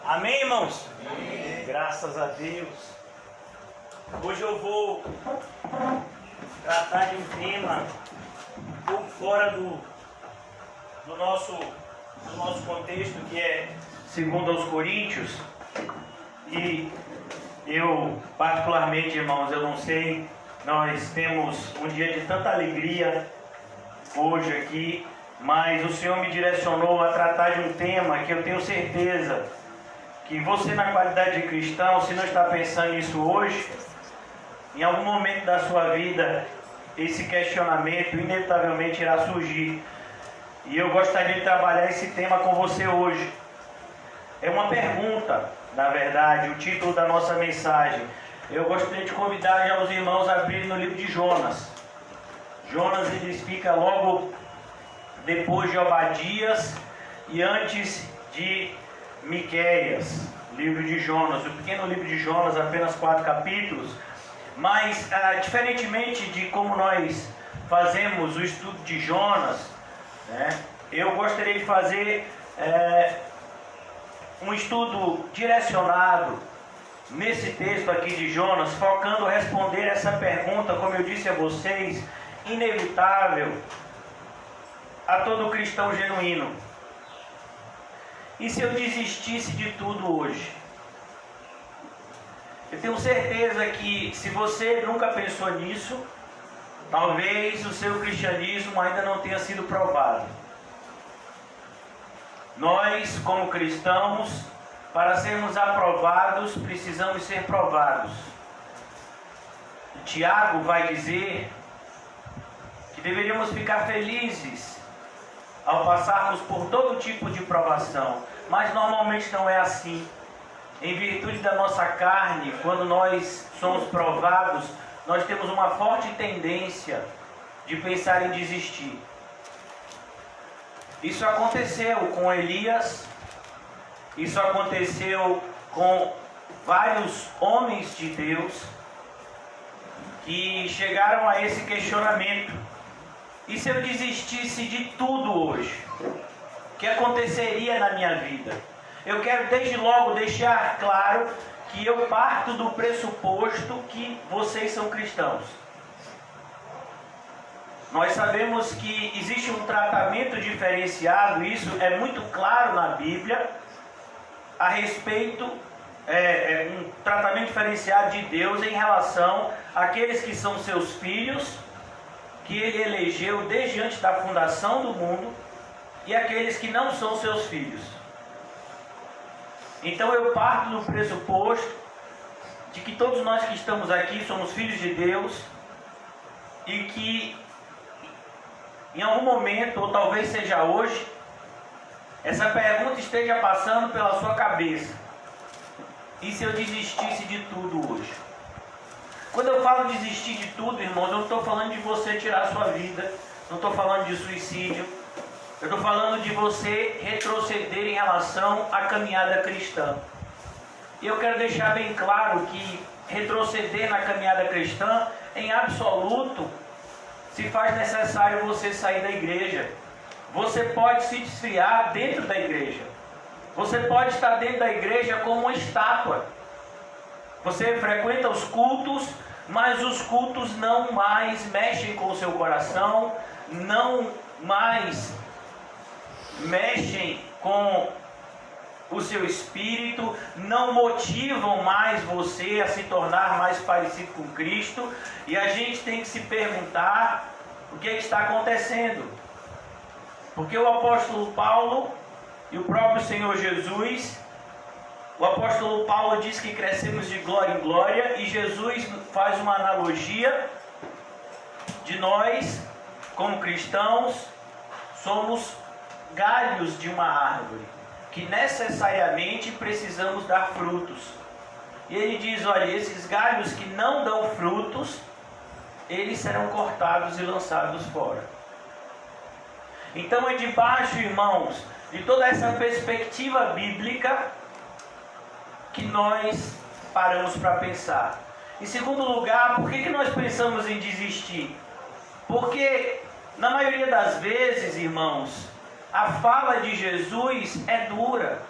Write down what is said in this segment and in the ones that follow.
Amém, irmãos? Amém. Graças a Deus. Hoje eu vou tratar de um tema um pouco fora do nosso contexto, que é segundo aos Coríntios. E eu, particularmente, irmãos, eu não sei, nós temos um dia de tanta alegria hoje aqui, mas o Senhor me direcionou a tratar de um tema que eu tenho certeza que você, na qualidade de cristão, se não está pensando nisso hoje, em algum momento da sua vida, esse questionamento inevitavelmente irá surgir. E eu gostaria de trabalhar esse tema com você hoje. É uma pergunta, na verdade, o título da nossa mensagem. Eu gostaria de convidar já os irmãos a abrirem no livro de Jonas. Jonas, ele fica logo depois de Obadias e antes de Miqueias, livro de Jonas, o pequeno livro de Jonas, apenas 4 capítulos, mas diferentemente de como nós fazemos o estudo de Jonas, né, eu gostaria de fazer um estudo direcionado nesse texto aqui de Jonas, focando em responder essa pergunta, como eu disse a vocês, inevitável a todo cristão genuíno. E se eu desistisse de tudo hoje? Eu tenho certeza que, se você nunca pensou nisso, talvez o seu cristianismo ainda não tenha sido provado. Nós, como cristãos, para sermos aprovados, precisamos ser provados. Tiago vai dizer que deveríamos ficar felizes ao passarmos por todo tipo de provação, mas normalmente não é assim. Em virtude da nossa carne, quando nós somos provados, nós temos uma forte tendência de pensar em desistir. Isso aconteceu com Elias, isso aconteceu com vários homens de Deus que chegaram a esse questionamento. E se eu desistisse de tudo hoje? O que aconteceria na minha vida? Eu quero desde logo deixar claro que eu parto do pressuposto que vocês são cristãos. Nós sabemos que existe um tratamento diferenciado, isso é muito claro na Bíblia, a respeito, um tratamento diferenciado de Deus em relação àqueles que são seus filhos, que Ele elegeu desde antes da fundação do mundo, e aqueles que não são seus filhos. Então eu parto do pressuposto de que todos nós que estamos aqui somos filhos de Deus, e que em algum momento, ou talvez seja hoje, essa pergunta esteja passando pela sua cabeça: e se eu desistisse de tudo hoje? Quando eu falo desistir de tudo, irmãos, eu não estou falando de você tirar a sua vida, não estou falando de suicídio, eu estou falando de você retroceder em relação à caminhada cristã. E eu quero deixar bem claro que retroceder na caminhada cristã, em absoluto, se faz necessário você sair da igreja. Você pode se desfiar dentro da igreja. Você pode estar dentro da igreja como uma estátua. Você frequenta os cultos, mas os cultos não mais mexem com o seu coração, não mais mexem com o seu espírito, não motivam mais você a se tornar mais parecido com Cristo. E a gente tem que se perguntar o que está acontecendo. Porque o apóstolo Paulo e o próprio Senhor Jesus, o apóstolo Paulo diz que crescemos de glória em glória, e Jesus faz uma analogia de nós, como cristãos, somos galhos de uma árvore, que necessariamente precisamos dar frutos. E ele diz: olha, esses galhos que não dão frutos, eles serão cortados e lançados fora. Então é debaixo, irmãos, de toda essa perspectiva bíblica que nós paramos para pensar. Em segundo lugar, por que nós pensamos em desistir? Porque, na maioria das vezes, irmãos, a fala de Jesus é dura.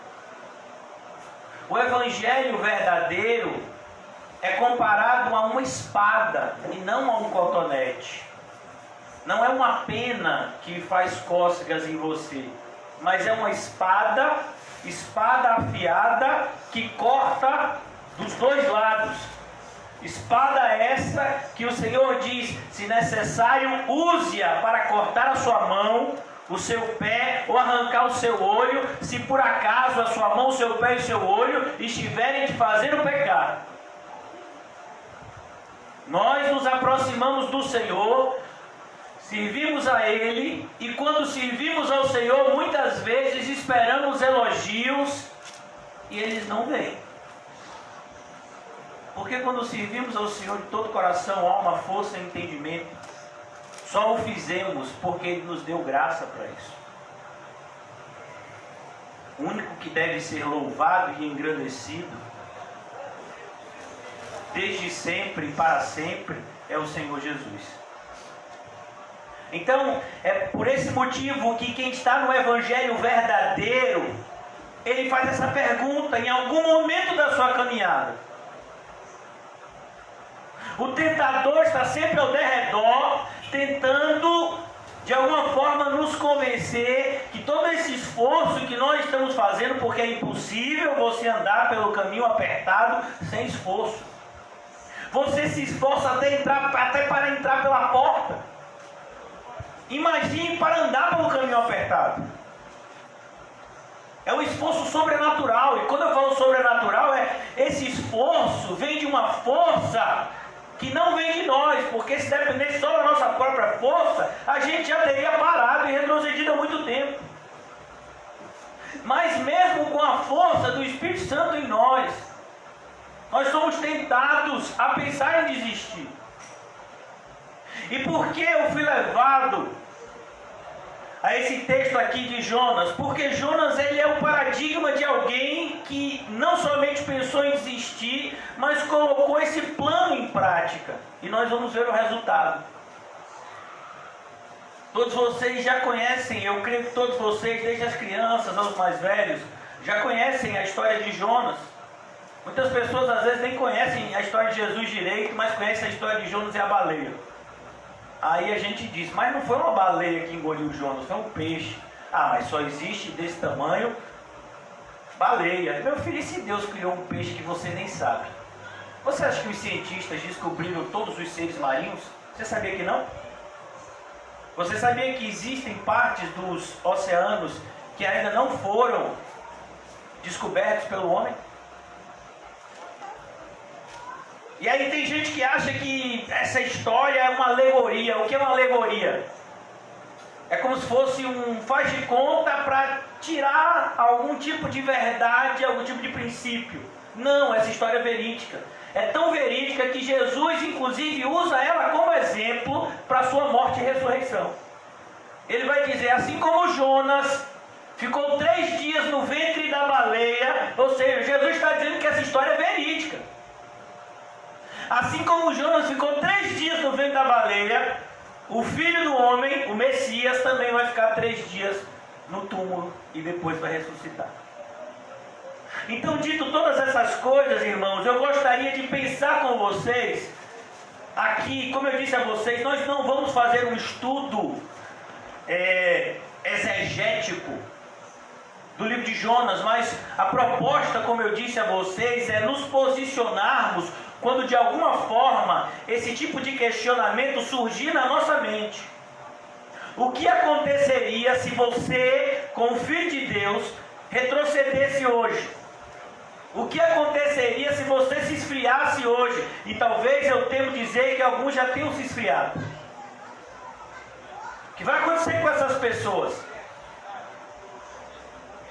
O evangelho verdadeiro é comparado a uma espada e não a um cotonete. Não é uma pena que faz cócegas em você, mas é uma espada afiada que corta dos dois lados. Espada essa que o Senhor diz, se necessário, use-a para cortar a sua mão, o seu pé, ou arrancar o seu olho, se por acaso a sua mão, o seu pé e o seu olho estiverem te fazendo pecar. Nós nos aproximamos do Senhor, servimos a Ele, e quando servimos ao Senhor, muitas vezes esperamos elogios e eles não vêm. Porque quando servimos ao Senhor de todo coração, alma, força e entendimento, só o fizemos porque Ele nos deu graça para isso. O único que deve ser louvado e engrandecido, desde sempre e para sempre, é o Senhor Jesus. Então, é por esse motivo que quem está no Evangelho verdadeiro, ele faz essa pergunta em algum momento da sua caminhada. O tentador está sempre ao derredor, tentando de alguma forma nos convencer que todo esse esforço que nós estamos fazendo, porque é impossível você andar pelo caminho apertado sem esforço. Você se esforça até para entrar pela porta. Imagine para andar pelo caminho apertado. É um esforço sobrenatural. E quando eu falo sobrenatural, esse esforço vem de uma força que não vem de nós, porque se dependesse só da nossa própria força, a gente já teria parado e retrocedido há muito tempo. Mas mesmo com a força do Espírito Santo em nós somos tentados a pensar em desistir. E por que eu fui levado a esse texto aqui de Jonas? Porque Jonas, ele é o paradigma de alguém que não somente pensou em desistir, mas colocou esse plano em prática. E nós vamos ver o resultado. Todos vocês já conhecem, eu creio que todos vocês, desde as crianças aos mais velhos, já conhecem a história de Jonas. Muitas pessoas às vezes nem conhecem a história de Jesus direito, mas conhecem a história de Jonas e a baleia. Aí a gente diz, mas não foi uma baleia que engoliu Jonas, foi um peixe. Ah, mas só existe desse tamanho baleia. Meu filho, e se Deus criou um peixe que você nem sabe? Você acha que os cientistas descobriram todos os seres marinhos? Você sabia que não? Você sabia que existem partes dos oceanos que ainda não foram descobertos pelo homem? E aí tem gente que acha que essa história é uma alegoria. O que é uma alegoria? É como se fosse um faz de conta para tirar algum tipo de verdade, algum tipo de princípio. Não, essa história é verídica. É tão verídica que Jesus, inclusive, usa ela como exemplo para a sua morte e ressurreição. Ele vai dizer, assim como Jonas ficou 3 dias no ventre da baleia, ou seja, Jesus está dizendo que essa história é verídica. Assim como Jonas ficou 3 dias no ventre da baleia, o Filho do Homem, o Messias, também vai ficar 3 dias no túmulo e depois vai ressuscitar. Então, dito todas essas coisas, irmãos, eu gostaria de pensar com vocês aqui, como eu disse a vocês, nós não vamos fazer um estudo exegético do livro de Jonas, mas a proposta, como eu disse a vocês, é nos posicionarmos quando de alguma forma esse tipo de questionamento surgir na nossa mente. O que aconteceria se você, como filho de Deus, retrocedesse hoje? O que aconteceria se você se esfriasse hoje? E talvez eu temo dizer que alguns já tenham se esfriado. O que vai acontecer com essas pessoas?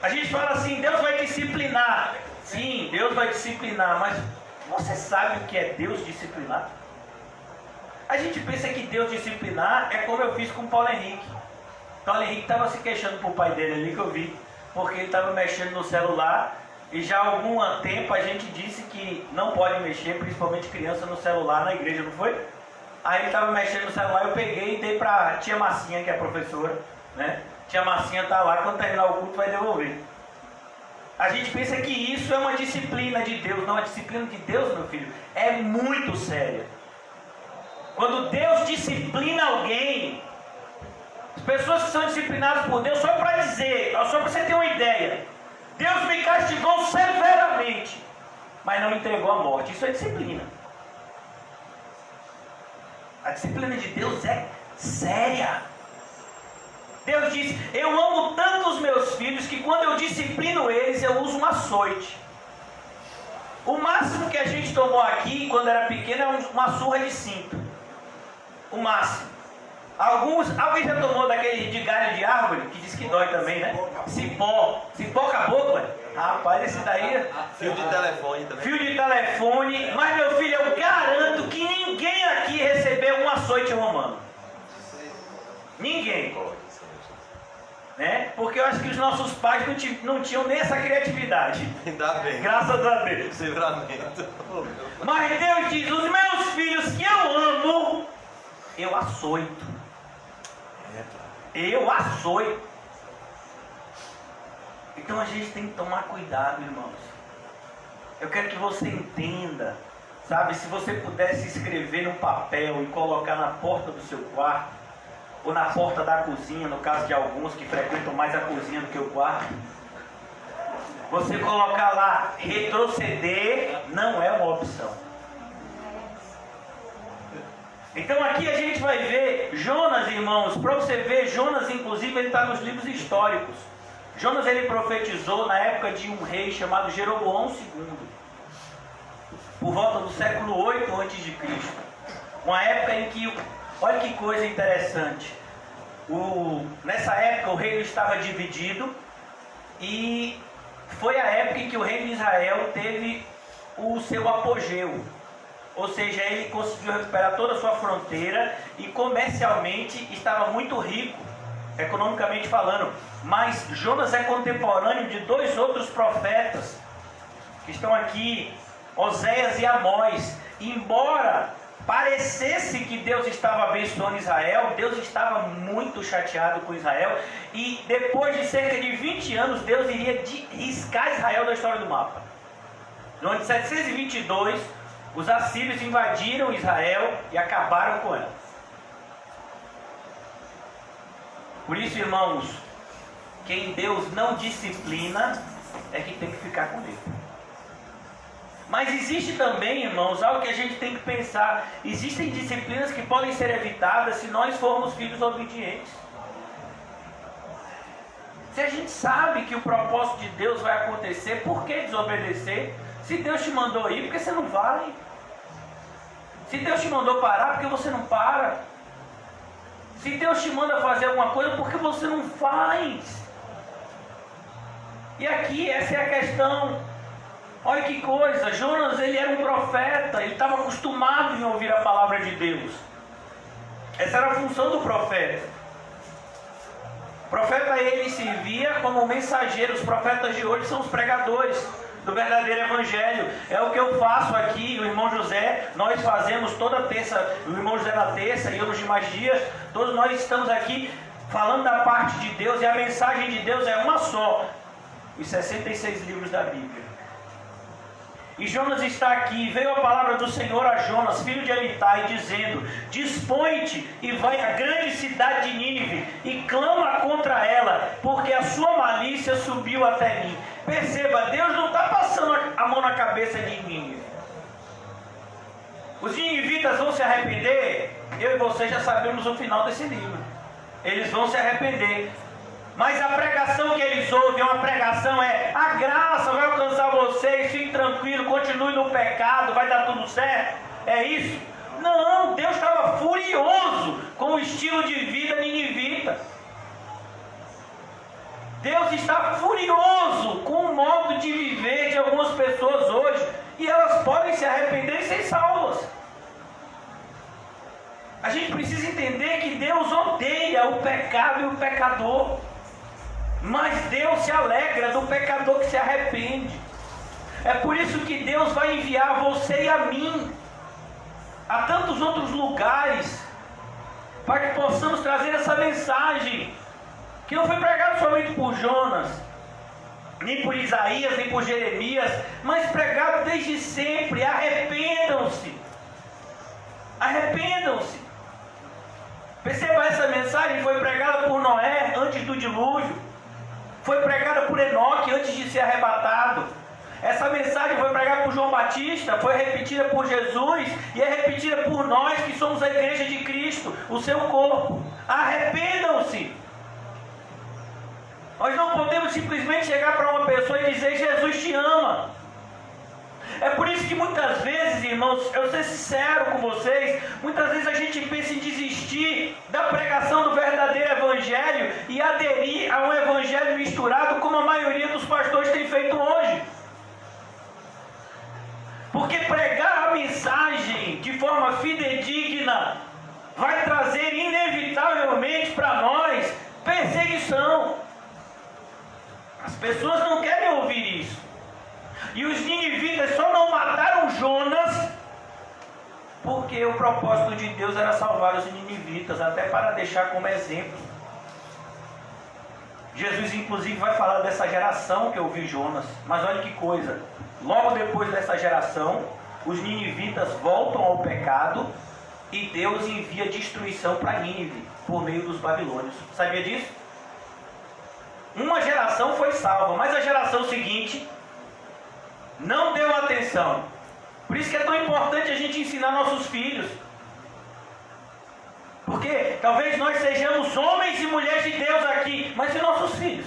A gente fala assim, Deus vai disciplinar. Sim, Deus vai disciplinar, mas você sabe o que é Deus disciplinar? A gente pensa que Deus disciplinar é como eu fiz com o Paulo Henrique. Paulo Henrique estava se queixando para o pai dele ali, que eu vi, porque ele estava mexendo no celular, e já há algum tempo a gente disse que não pode mexer, principalmente criança, no celular na igreja, não foi? Aí ele estava mexendo no celular, eu peguei e dei para a tia Marcinha, que é a professora, né? Tia Marcinha está lá, quando terminar o culto vai devolver. A gente pensa que isso é uma disciplina de Deus. Não, a disciplina de Deus, meu filho, é muito séria. Quando Deus disciplina alguém, as pessoas que são disciplinadas por Deus, só para dizer, só para você ter uma ideia, Deus me castigou severamente, mas não me entregou à morte. Isso é disciplina. A disciplina de Deus é séria. Deus diz: eu amo tanto os meus filhos que quando eu disciplino eles, eu uso um açoite. O máximo que a gente tomou aqui, quando era pequeno, é uma surra de cinto. O máximo. Alguém já tomou daquele de galho de árvore, que diz que dói também, né? Cipó. Cipó caboclo, rapaz, esse daí... Fio de telefone também. Fio de telefone. Mas, meu filho, eu garanto que ninguém aqui recebeu um açoite romano. Ninguém. Né? Porque eu acho que os nossos pais não tinham nem essa criatividade. Ainda bem. Graças a Deus. Livramento. Mas Deus diz: os meus filhos que eu amo, eu açoito. Eu açoito. Então a gente tem que tomar cuidado, irmãos. Eu quero que você entenda, sabe? Se você pudesse escrever no papel e colocar na porta do seu quarto, ou na porta da cozinha, no caso de alguns que frequentam mais a cozinha do que o quarto, você colocar lá: retroceder não é uma opção. Então aqui a gente vai ver Jonas, irmãos. Para você ver, Jonas inclusive ele está nos livros históricos. Jonas ele profetizou na época de um rei chamado Jeroboão II, por volta do século 8 a.C. Uma época em que, olha que coisa interessante, nessa época o reino estava dividido, e foi a época em que o reino de Israel teve o seu apogeu. Ou seja, ele conseguiu recuperar toda a sua fronteira e comercialmente estava muito rico, economicamente falando. Mas Jonas é contemporâneo de dois outros profetas que estão aqui, Oséias e Amós. Embora parecesse que Deus estava abençoando Israel, Deus estava muito chateado com Israel, e depois de cerca de 20 anos Deus iria riscar Israel da história do mapa. No ano de 722, os assírios invadiram Israel e acabaram com ela. Por isso, irmãos, quem Deus não disciplina é que tem que ficar com ele. Mas existe também, irmãos, algo que a gente tem que pensar. Existem disciplinas que podem ser evitadas se nós formos filhos obedientes. Se a gente sabe que o propósito de Deus vai acontecer, por que desobedecer? Se Deus te mandou ir, por que você não vai? Se Deus te mandou parar, por que você não para? Se Deus te manda fazer alguma coisa, por que você não faz? E aqui essa é a questão. Olha que coisa, Jonas ele era um profeta, ele estava acostumado em ouvir a palavra de Deus. Essa era a função do profeta. O profeta ele servia como mensageiro. Os profetas de hoje são os pregadores do verdadeiro evangelho. É o que eu faço aqui, o irmão José, nós fazemos toda terça, o irmão José na terça e eu nos demais dias, todos nós estamos aqui falando da parte de Deus, e a mensagem de Deus é uma só, os 66 livros da Bíblia. E Jonas está aqui, veio a palavra do Senhor a Jonas, filho de Amitai, dizendo: dispõe-te e vai à grande cidade de Nínive e clama contra ela, porque a sua malícia subiu até mim. Perceba, Deus não está passando a mão na cabeça de Nínive. Os ninivitas vão se arrepender? Eu e você já sabemos o final desse livro. Eles vão se arrepender. Mas a pregação que eles ouvem, uma pregação a graça vai alcançar vocês, fique tranquilo, continue no pecado, vai dar tudo certo. É isso? Não, Deus estava furioso com o estilo de vida ninivita. Deus está furioso com o modo de viver de algumas pessoas hoje, e elas podem se arrepender e ser salvas. A gente precisa entender que Deus odeia o pecado e o pecador. Mas Deus se alegra do pecador que se arrepende. É por isso que Deus vai enviar você e a mim a tantos outros lugares, para que possamos trazer essa mensagem, que não foi pregada somente por Jonas, nem por Isaías, nem por Jeremias, mas pregado desde sempre. Arrependam-se. Arrependam-se. Perceba, essa mensagem foi pregada por Noé antes do dilúvio. Foi pregada por Enoque antes de ser arrebatado. Essa mensagem foi pregada por João Batista, foi repetida por Jesus e é repetida por nós que somos a igreja de Cristo, o seu corpo. Arrependam-se. Nós não podemos simplesmente chegar para uma pessoa e dizer: Jesus te ama. É por isso que muitas vezes, irmãos, eu vou ser sincero com vocês, muitas vezes a gente pensa em desistir da pregação do verdadeiro evangelho e aderir a um evangelho misturado, como a maioria dos pastores tem feito hoje. Porque pregar a mensagem de forma fidedigna vai trazer inevitavelmente para nós perseguição. As pessoas não querem ouvir isso. E os ninivitas só não mataram Jonas porque o propósito de Deus era salvar os ninivitas, até para deixar como exemplo. Jesus inclusive vai falar dessa geração que ouviu Jonas. Mas olha que coisa, logo depois dessa geração, os ninivitas voltam ao pecado e Deus envia destruição para Nínive por meio dos babilônios. Sabia disso? Uma geração foi salva, mas a geração seguinte não deu atenção. Por isso que é tão importante a gente ensinar nossos filhos. Porque talvez nós sejamos homens e mulheres de Deus aqui, mas e nossos filhos?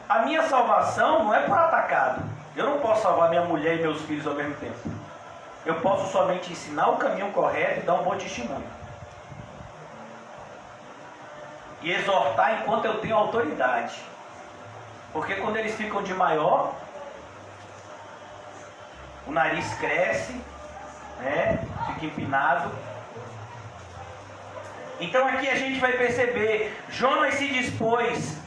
A minha salvação não é por atacado. Eu não posso salvar minha mulher e meus filhos ao mesmo tempo. Eu posso somente ensinar o caminho correto e dar um bom testemunho. E exortar enquanto eu tenho autoridade. Porque quando eles ficam de maior, o nariz cresce, né? Fica empinado. Então aqui a gente vai perceber, Jonas se dispôs,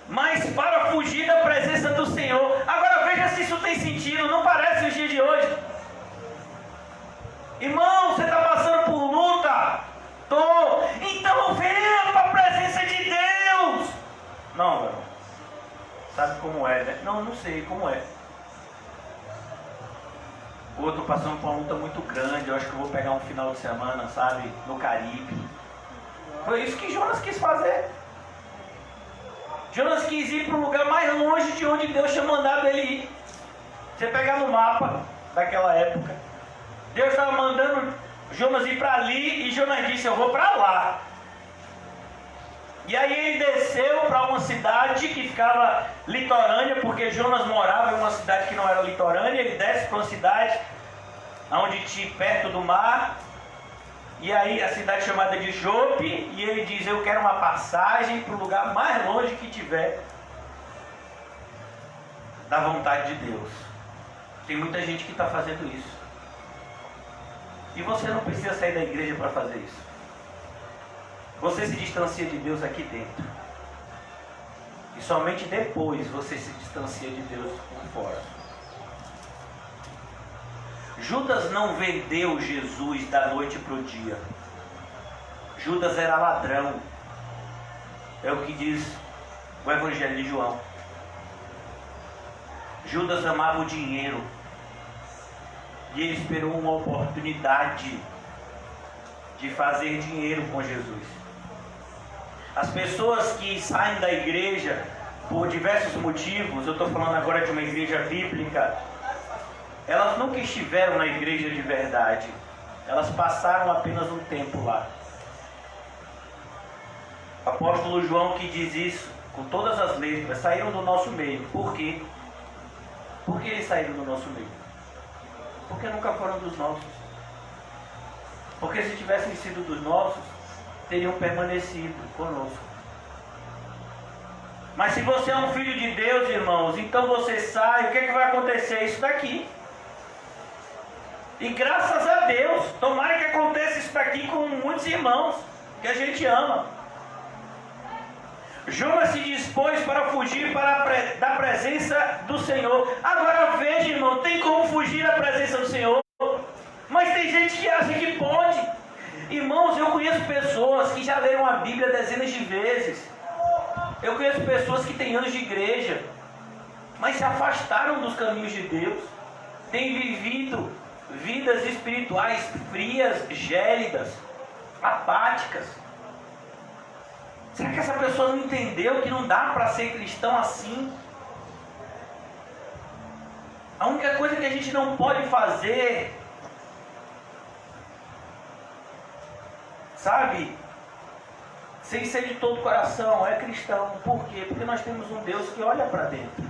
mas para fugir da presença do Senhor. Agora veja se isso tem sentido, não parece os dias de hoje. Irmão, você está passando por luta? Tô. Então venha para a presença de Deus. Não, meu. Sabe como é, né? Não sei como é. Ou eu estou passando por uma luta muito grande, eu acho que eu vou pegar um final de semana, sabe, no Caribe. Foi isso que Jonas quis fazer. Jonas quis ir para um lugar mais longe de onde Deus tinha mandado ele ir. Você pegar no mapa daquela época, Deus estava mandando Jonas ir para ali e Jonas disse: eu vou para lá. E aí ele desceu para uma cidade que ficava litorânea, porque Jonas morava em uma cidade que não era litorânea. Ele desce para uma cidade onde perto do mar, e aí a cidade chamada de Jope, e ele diz: eu quero uma passagem para o lugar mais longe que tiver da vontade de Deus. Tem muita gente que está fazendo isso. E você não precisa sair da igreja para fazer isso. Você se distancia de Deus aqui dentro. E somente depois você se distancia de Deus por fora. Judas não vendeu Jesus da noite para o dia. Judas era ladrão. É o que diz o Evangelho de João. Judas amava o dinheiro. E ele esperou uma oportunidade de fazer dinheiro com Jesus. As pessoas que saem da igreja por diversos motivos, eu estou falando agora de uma igreja bíblica, elas nunca estiveram na igreja de verdade. Elas passaram apenas um tempo lá. O apóstolo João que diz isso, com todas as letras, saíram do nosso meio. Por quê? Por que eles saíram do nosso meio? Porque nunca foram dos nossos. Porque se tivessem sido dos nossos, teriam permanecido conosco. Mas se você é um filho de Deus, irmãos, então você sai, o que é que vai acontecer? Isso daqui. E graças a Deus, tomara que aconteça isso daqui com muitos irmãos que a gente ama. Jonas se dispôs para fugir da presença do Senhor. Agora veja, irmão, tem como fugir da presença do Senhor? Mas tem gente que acha que pode. Irmãos, eu conheço pessoas que já leram a Bíblia dezenas de vezes. Eu conheço pessoas que têm anos de igreja, mas se afastaram dos caminhos de Deus, têm vivido vidas espirituais frias, gélidas, apáticas. Será que essa pessoa não entendeu que não dá para ser cristão assim? A única coisa que a gente não pode fazer, sabe, sem ser de todo o coração, é cristão. Por quê? Porque nós temos um Deus que olha para dentro.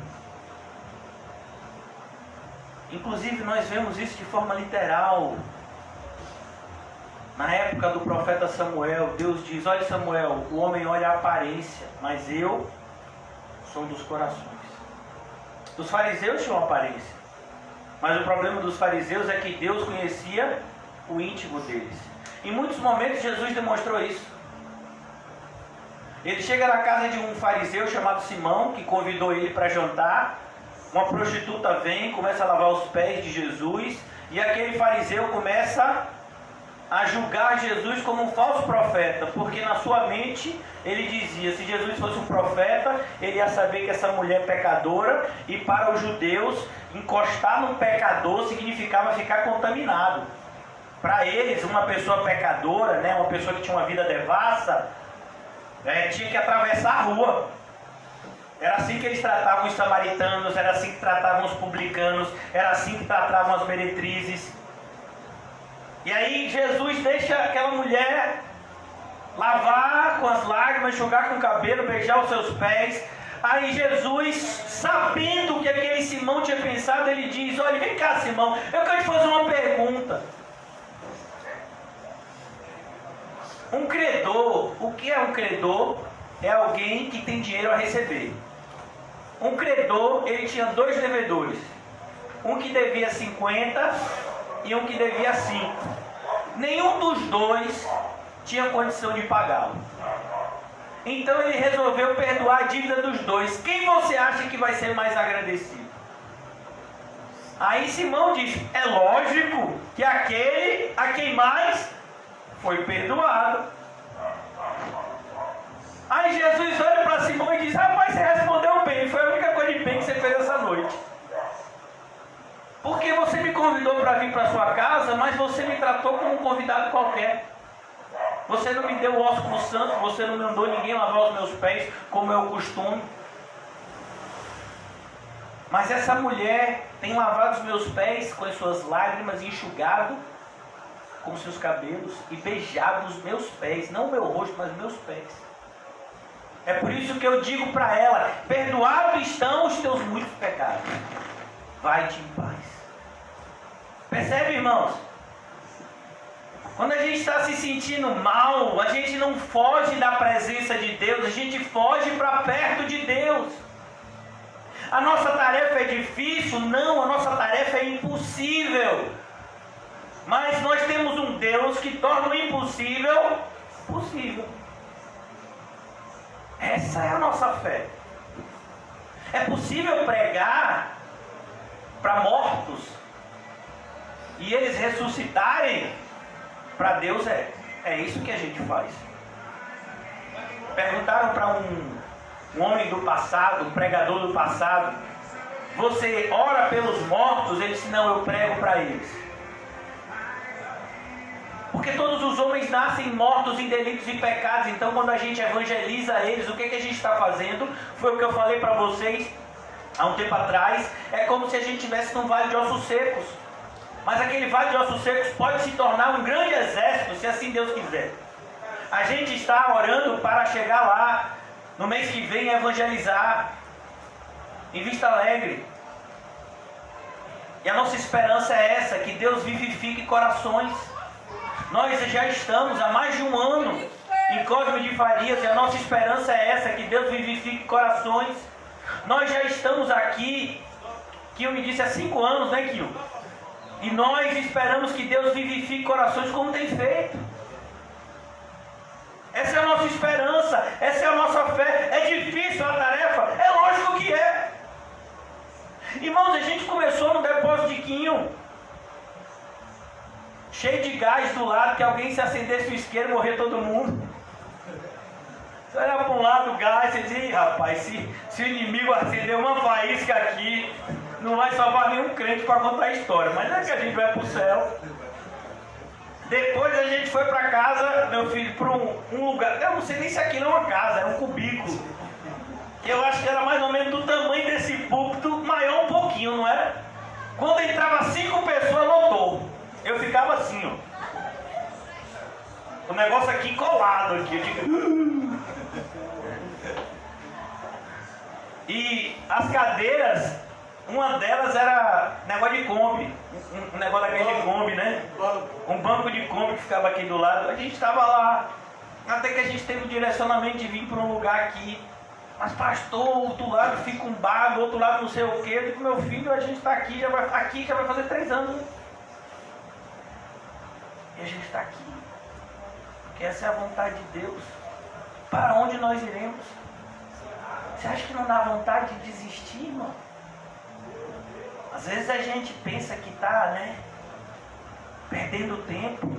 Inclusive nós vemos isso de forma literal. Na época do profeta Samuel, Deus diz: olha Samuel, o homem olha a aparência, mas eu sou dos corações. Os fariseus tinham aparência, mas o problema dos fariseus é que Deus conhecia o íntimo deles. Em muitos momentos Jesus demonstrou isso. Ele chega na casa de um fariseu chamado Simão, que convidou ele para jantar. Uma prostituta vem, começa a lavar os pés de Jesus, e aquele fariseu começa a julgar Jesus como um falso profeta, porque na sua mente ele dizia: se Jesus fosse um profeta, ele ia saber que essa mulher é pecadora, e para os judeus, encostar no pecador significava ficar contaminado. Para eles, uma pessoa pecadora, uma pessoa que tinha uma vida devassa, tinha que atravessar a rua. Era assim que eles tratavam os samaritanos, era assim que tratavam os publicanos, era assim que tratavam as meretrizes. E aí Jesus deixa aquela mulher lavar com as lágrimas, enxugar com o cabelo, beijar os seus pés. Aí Jesus, sabendo o que aquele Simão tinha pensado, ele diz: olha, vem cá Simão, eu quero te fazer uma pergunta. Um credor, o que é um credor? É alguém que tem dinheiro a receber. Um credor, ele tinha 2 devedores. Um que devia 50 e um que devia 5. Nenhum dos 2 tinha condição de pagá-lo. Então ele resolveu perdoar a dívida dos 2. Quem você acha que vai ser mais agradecido? Aí Simão diz: é lógico que aquele a quem mais foi perdoado. Aí Jesus olha para Simão e diz: rapaz, você respondeu bem, foi a única coisa de bem que você fez essa noite. Porque você me convidou para vir para sua casa, mas você me tratou como um convidado qualquer. Você não me deu o ósculo santo, você não mandou ninguém lavar os meus pés, como é o costume. Mas essa mulher tem lavado os meus pés com as suas lágrimas, enxugado com os seus cabelos e beijado os meus pés, não o meu rosto, mas os meus pés. É por isso que eu digo para ela: perdoados estão os teus muitos pecados, vai-te em paz. Percebe, irmãos? Quando a gente está se sentindo mal, a gente não foge da presença de Deus, a gente foge para perto de Deus. A nossa tarefa é difícil? Não, a nossa tarefa é impossível. Mas nós temos um Deus que torna o impossível possível. Essa é a nossa fé. É possível pregar para mortos e eles ressuscitarem? Para Deus é isso que a gente faz. Perguntaram para um homem do passado, um pregador do passado: você ora pelos mortos? Ele disse: não, eu prego para eles. Porque todos os homens nascem mortos em delitos e pecados. Então quando a gente evangeliza eles, o que a gente está fazendo? Foi o que eu falei para vocês há um tempo atrás. É como se a gente estivesse num vale de ossos secos. Mas aquele vale de ossos secos pode se tornar um grande exército, se assim Deus quiser. A gente está orando para chegar lá no mês que vem evangelizar em Vista Alegre. E a nossa esperança é essa: que Deus vivifique corações. Nós já estamos há mais de um ano em Cosme de Farias e a nossa esperança é essa: que Deus vivifique corações. Nós já estamos aqui, Kio me disse, há 5 anos, né, Kio? E nós esperamos que Deus vivifique corações como tem feito. Essa é a nossa esperança, essa é a nossa fé. É difícil a tarefa? É lógico que é. Irmãos, a gente começou no depósito de Quinho, cheio de gás do lado, que alguém se acendesse o isqueiro e morrer todo mundo. Você olha para um lado, gás, e diz, "Ih, rapaz, se o inimigo acender uma faísca aqui, não vai salvar nenhum crente para contar a história. Mas não é que a gente vai para o céu." Depois a gente foi para casa, meu filho, para um lugar, eu não sei nem se aquilo é uma casa, é um cubículo. Eu acho que era mais ou menos do tamanho desse púlpito, maior um pouquinho, não era? Quando entrava 5 pessoas, lotou. Eu ficava assim, ó. O negócio aqui colado aqui. Eu digo... E as cadeiras, uma delas era negócio de Kombi. Um negócio daquele de Kombi, né? Um banco de Kombi que ficava aqui do lado. A gente estava lá. Até que a gente teve o direcionamento de vir para um lugar aqui. Mas pastor, do lado fica um bar, do outro lado não sei o quê. Eu digo, meu filho, a gente está aqui, já vai fazer 3 anos. E a gente está aqui. Porque essa é a vontade de Deus. Para onde nós iremos? Você acha que não dá vontade de desistir, irmão? Às vezes a gente pensa que está, né, perdendo tempo.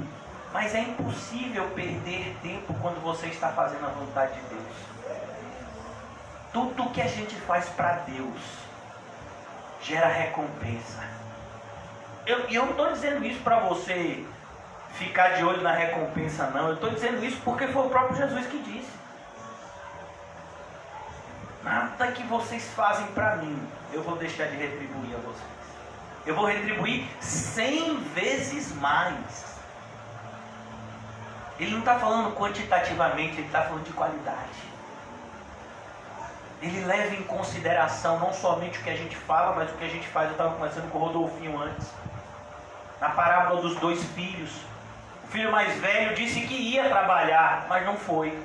Mas é impossível perder tempo quando você está fazendo a vontade de Deus. Tudo que a gente faz para Deus gera recompensa. Eu não estou dizendo isso para você ficar de olho na recompensa, não. Eu estou dizendo isso porque foi o próprio Jesus que disse. Nada que vocês fazem para mim, eu vou deixar de retribuir a vocês. Eu vou retribuir 100 vezes mais. Ele não está falando quantitativamente, ele está falando de qualidade. Ele leva em consideração não somente o que a gente fala, mas o que a gente faz. Eu estava conversando com o Rodolfinho antes. Na parábola dos 2 filhos. O filho mais velho disse que ia trabalhar, mas não foi.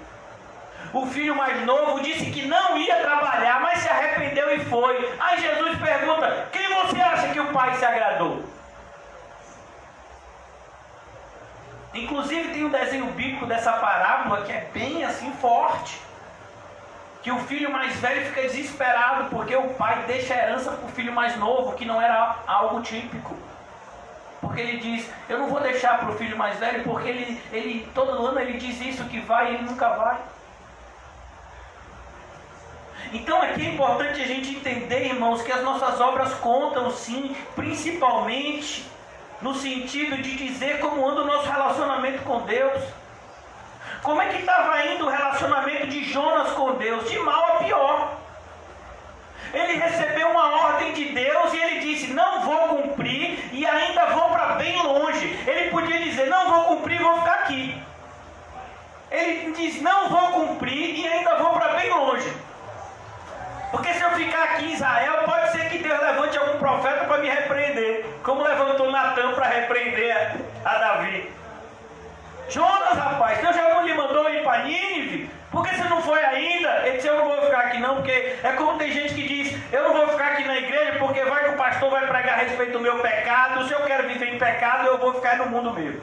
O filho mais novo disse que não ia trabalhar, mas se arrependeu e foi. Aí Jesus pergunta, quem você acha que o pai se agradou? Inclusive tem um desenho bíblico dessa parábola que é bem assim forte. Que o filho mais velho fica desesperado porque o pai deixa a herança para o filho mais novo, que não era algo típico. Porque ele diz, eu não vou deixar para o filho mais velho, porque ele todo ano ele diz isso que vai e ele nunca vai. Então aqui é importante a gente entender, irmãos, que as nossas obras contam sim, principalmente no sentido de dizer como anda o nosso relacionamento com Deus. Como é que estava indo o relacionamento de Jonas com Deus? De mal a pior. Ele recebeu uma ordem de Deus e ele disse, não vou cumprir e ainda vou para bem longe. Ele podia dizer, não vou cumprir e vou ficar aqui. Ele diz, não vou cumprir e ainda vou para bem longe. Porque se eu ficar aqui em Israel, pode ser que Deus levante algum profeta para me repreender. Como levantou Natan para repreender a Davi. Jonas, rapaz, Deus já não lhe mandou ir para Nínive? Por que você não foi ainda? Ele disse, eu não vou ficar aqui não, porque é como tem gente que diz, eu não vou ficar aqui na igreja porque vai que o pastor vai pregar a respeito do meu pecado, se eu quero viver em pecado, eu vou ficar no mundo mesmo.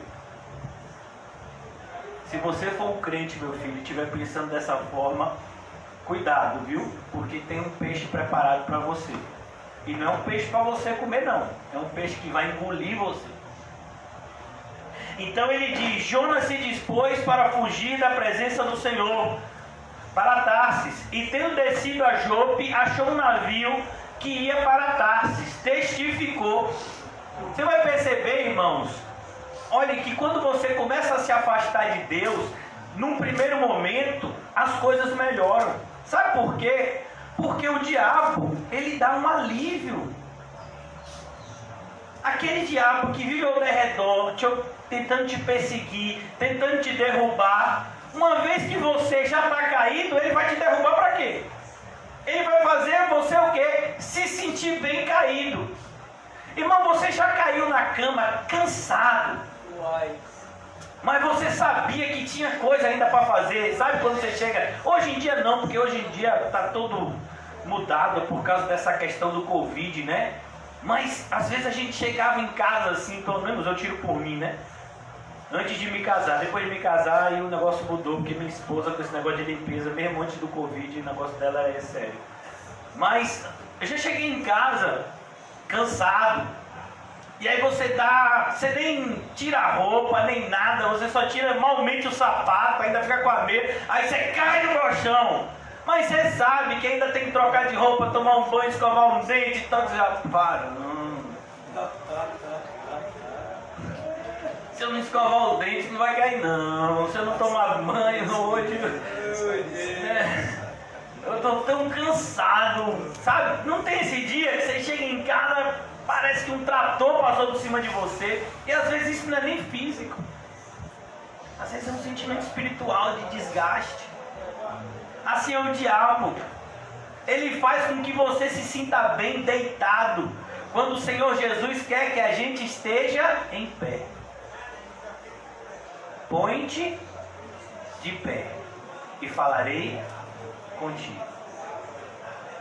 Se você for um crente, meu filho, e estiver pensando dessa forma, cuidado, viu? Porque tem um peixe preparado para você. E não é um peixe para você comer, não. É um peixe que vai engolir você. Então ele diz, Jonas se dispôs para fugir da presença do Senhor para Tarsis, e tendo descido a Jope, achou um navio que ia para Tarsis, testificou. Você vai perceber, irmãos, olha que quando você começa a se afastar de Deus, num primeiro momento, as coisas melhoram. Sabe por quê? Porque o diabo, ele dá um alívio. Aquele diabo que vive ao redor, tentando te perseguir, tentando te derrubar, uma vez que você já está caído, ele vai te derrubar para quê? Ele vai fazer você o quê? Se sentir bem caído. Irmão, você já caiu na cama cansado, mas você sabia que tinha coisa ainda para fazer. Sabe quando você chega? Hoje em dia não, porque hoje em dia está tudo mudado por causa dessa questão do Covid, né? Mas às vezes a gente chegava em casa assim, pelo menos eu tiro por mim, né? Antes de me casar, depois de me casar, aí o negócio mudou, porque minha esposa com esse negócio de limpeza, mesmo antes do Covid, o negócio dela é sério. Mas eu já cheguei em casa cansado, E aí você nem tira a roupa, nem nada, você só tira malmente o sapato, ainda fica com a meia, aí você cai no colchão. Mas você sabe que ainda tem que trocar de roupa, tomar um banho, escovar um dente e tal. Você já para, não. Se eu não escovar o dente, não vai cair não. Se eu não tomar banho hoje... Eu tô tão cansado, sabe? Não tem esse dia que você chega em casa, parece que um trator passou por cima de você. E às vezes isso não é nem físico. Às vezes é um sentimento espiritual de desgaste. Assim é o diabo. Ele faz com que você se sinta bem deitado, quando o Senhor Jesus quer que a gente esteja em pé. Põe-te de pé e falarei contigo.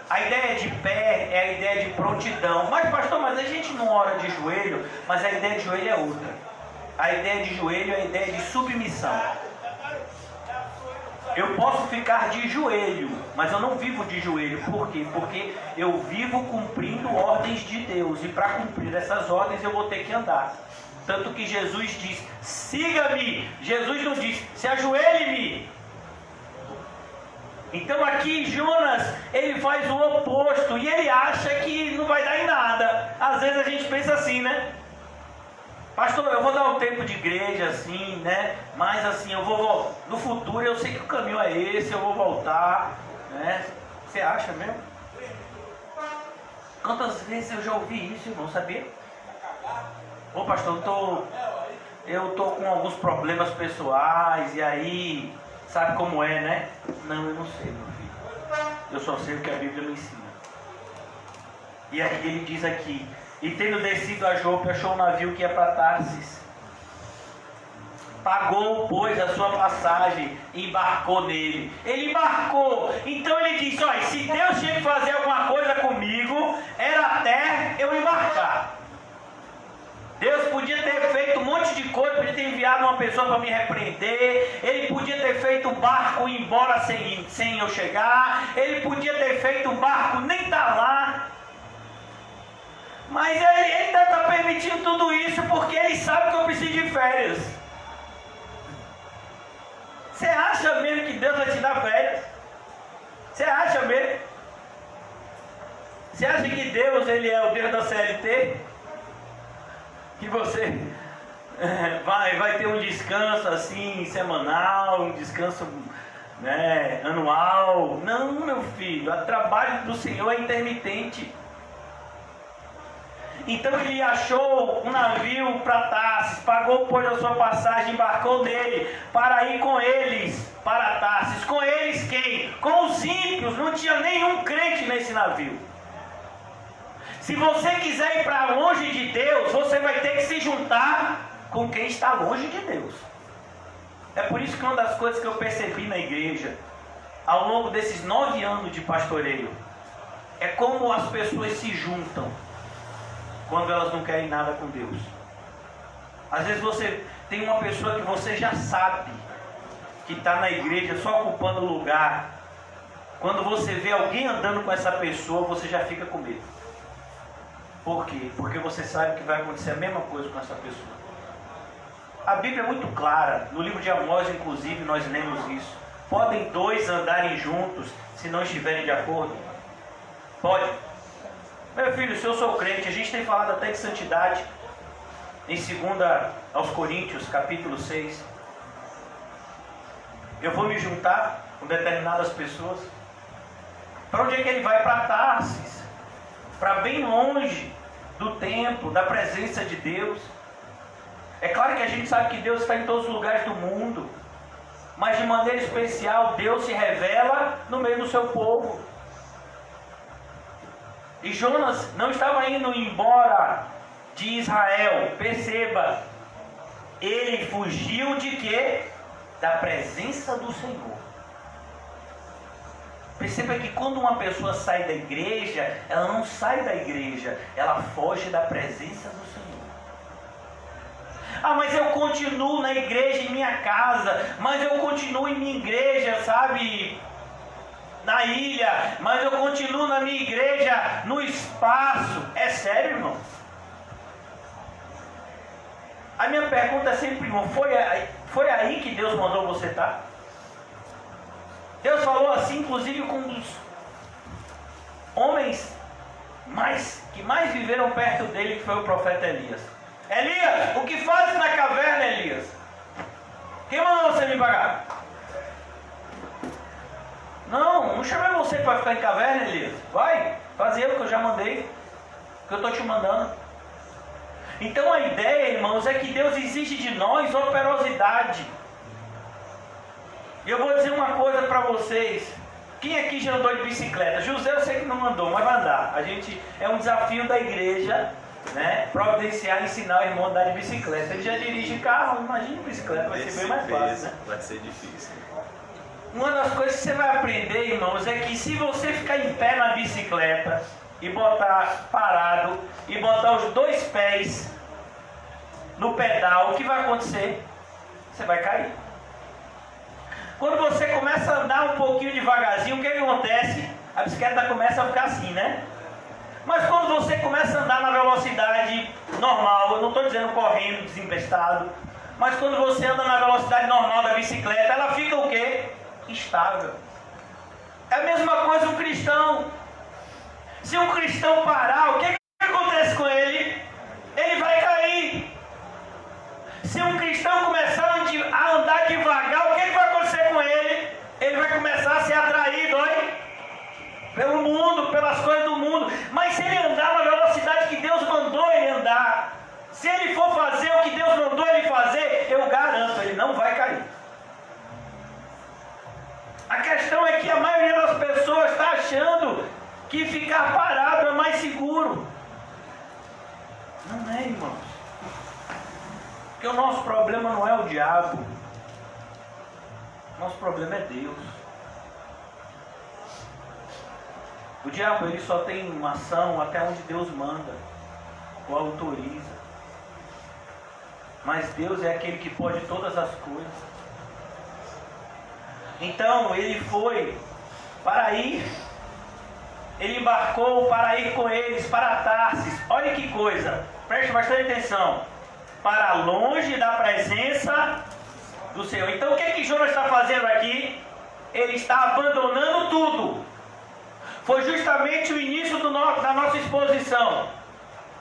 A ideia de pé é a ideia de prontidão. Mas pastor, a gente não ora de joelho, mas a ideia de joelho é outra. A ideia de joelho é a ideia de submissão. Eu posso ficar de joelho, mas eu não vivo de joelho. Por quê? Porque eu vivo cumprindo ordens de Deus. E para cumprir essas ordens eu vou ter que andar. Tanto que Jesus diz, siga-me. Jesus não diz, se ajoelhe-me. Então aqui Jonas, ele faz o oposto. E ele acha que não vai dar em nada. Às vezes a gente pensa assim, né? Pastor, eu vou dar um tempo de igreja assim, né? Mas assim, eu vou... No futuro eu sei que o caminho é esse, eu vou voltar, né? Você acha mesmo? Quantas vezes eu já ouvi isso, irmão, sabia? Ô pastor, eu tô com alguns problemas pessoais, e aí, sabe como é, né? Não, eu não sei, meu filho. Eu só sei o que a Bíblia me ensina. E aí ele diz aqui, e tendo descido a Jope, achou um navio que ia para Tarsis. Pagou, pois, a sua passagem e embarcou nele. Ele embarcou. Então ele disse, olha, se Deus tinha que fazer alguma coisa comigo, era até eu embarcar. Deus podia ter feito um monte de coisa, podia ter enviado uma pessoa para me repreender, ele podia ter feito um barco ir embora sem eu chegar, ele podia ter feito um barco nem estar lá. Mas ele ainda está permitindo tudo isso porque ele sabe que eu preciso de férias. Você acha mesmo que Deus vai te dar férias? Você acha mesmo? Você acha que Deus, ele é o Deus da CLT? Que você vai ter um descanso assim semanal, um descanso, né, anual? Não, meu filho, o trabalho do Senhor é intermitente. Então ele achou um navio para Tarsis, pagou, pois, a sua passagem, embarcou nele, para ir com eles para Tarsis. Com eles quem? Com os ímpios, não tinha nenhum crente nesse navio. Se você quiser ir para longe de Deus, você vai ter que se juntar com quem está longe de Deus. É por isso que uma das coisas que eu percebi na igreja, ao longo desses 9 anos de pastoreio, é como as pessoas se juntam quando elas não querem nada com Deus. Às vezes você tem uma pessoa que você já sabe que está na igreja só ocupando lugar. Quando você vê alguém andando com essa pessoa, você já fica com medo. Por quê? Porque você sabe que vai acontecer a mesma coisa com essa pessoa. A Bíblia é muito clara. No livro de Amós, inclusive, nós lemos isso. Podem 2 andarem juntos se não estiverem de acordo? Pode. Meu filho, se eu sou crente, a gente tem falado até de santidade em 2 aos Coríntios, capítulo 6. Eu vou me juntar com determinadas pessoas. Para onde é que ele vai? Para Tarsis, para bem longe do templo, da presença de Deus. É claro que a gente sabe que Deus está em todos os lugares do mundo, mas de maneira especial Deus se revela no meio do seu povo. E Jonas não estava indo embora de Israel. Perceba, ele fugiu de quê? Da presença do Senhor. Perceba que quando uma pessoa sai da igreja, ela não sai da igreja, ela foge da presença do Senhor. Ah, mas eu continuo na igreja em minha casa, mas eu continuo em minha igreja, sabe, na ilha, mas eu continuo na minha igreja no espaço. É sério, irmão? A minha pergunta é sempre, irmão, foi aí que Deus mandou você estar? Deus falou assim, inclusive, com um dos homens que mais viveram perto dele, que foi o profeta Elias. Elias, o que fazes na caverna, Elias? Quem mandou você me pagar? Não chamei você para ficar em caverna, Elias. Vai, fazer o que eu já mandei, que eu estou te mandando. Então a ideia, irmãos, é que Deus exige de nós operosidade. E eu vou dizer uma coisa para vocês. Quem aqui já andou de bicicleta? José eu sei que não andou, mas vai andar. É um desafio da igreja, né? Providenciar, ensinar o irmão a andar de bicicleta. Ele já dirige carro, imagina bicicleta, vai ser bem mais fácil, né? Vai ser difícil. Uma das coisas que você vai aprender, irmãos, é que se você ficar em pé na bicicleta e botar parado e botar os dois pés no pedal, o que vai acontecer? Você vai cair. Quando você começa a andar um pouquinho devagarzinho, o que acontece? A bicicleta começa a ficar assim, né? Mas quando você começa a andar na velocidade normal, eu não estou dizendo correndo, desempestado, mas quando você anda na velocidade normal da bicicleta, ela fica o quê? Estável. É a mesma coisa um cristão. Se um cristão parar, o que acontece com ele? Ele vai cair. Se um cristão começar a andar devagar, o que vai acontecer com ele? Ele vai começar a ser atraído, pelo mundo, pelas coisas do mundo. Mas se ele andar na velocidade que Deus mandou ele andar, se ele for fazer o que Deus mandou ele fazer, eu garanto, ele não vai cair. A questão é que a maioria das pessoas está achando que ficar parado é mais seguro. Não é, irmãos. Porque o nosso problema não é o diabo. Nosso problema é Deus. O diabo ele só tem uma ação até onde Deus manda ou autoriza. Mas Deus é aquele que pode todas as coisas. Então ele foi para ir, ele embarcou para ir com eles para Tarsis. Olha que coisa, preste bastante atenção. Para longe da presença do Senhor. Então o que Jonas está fazendo aqui? Ele está abandonando tudo. Foi justamente o início da nossa exposição.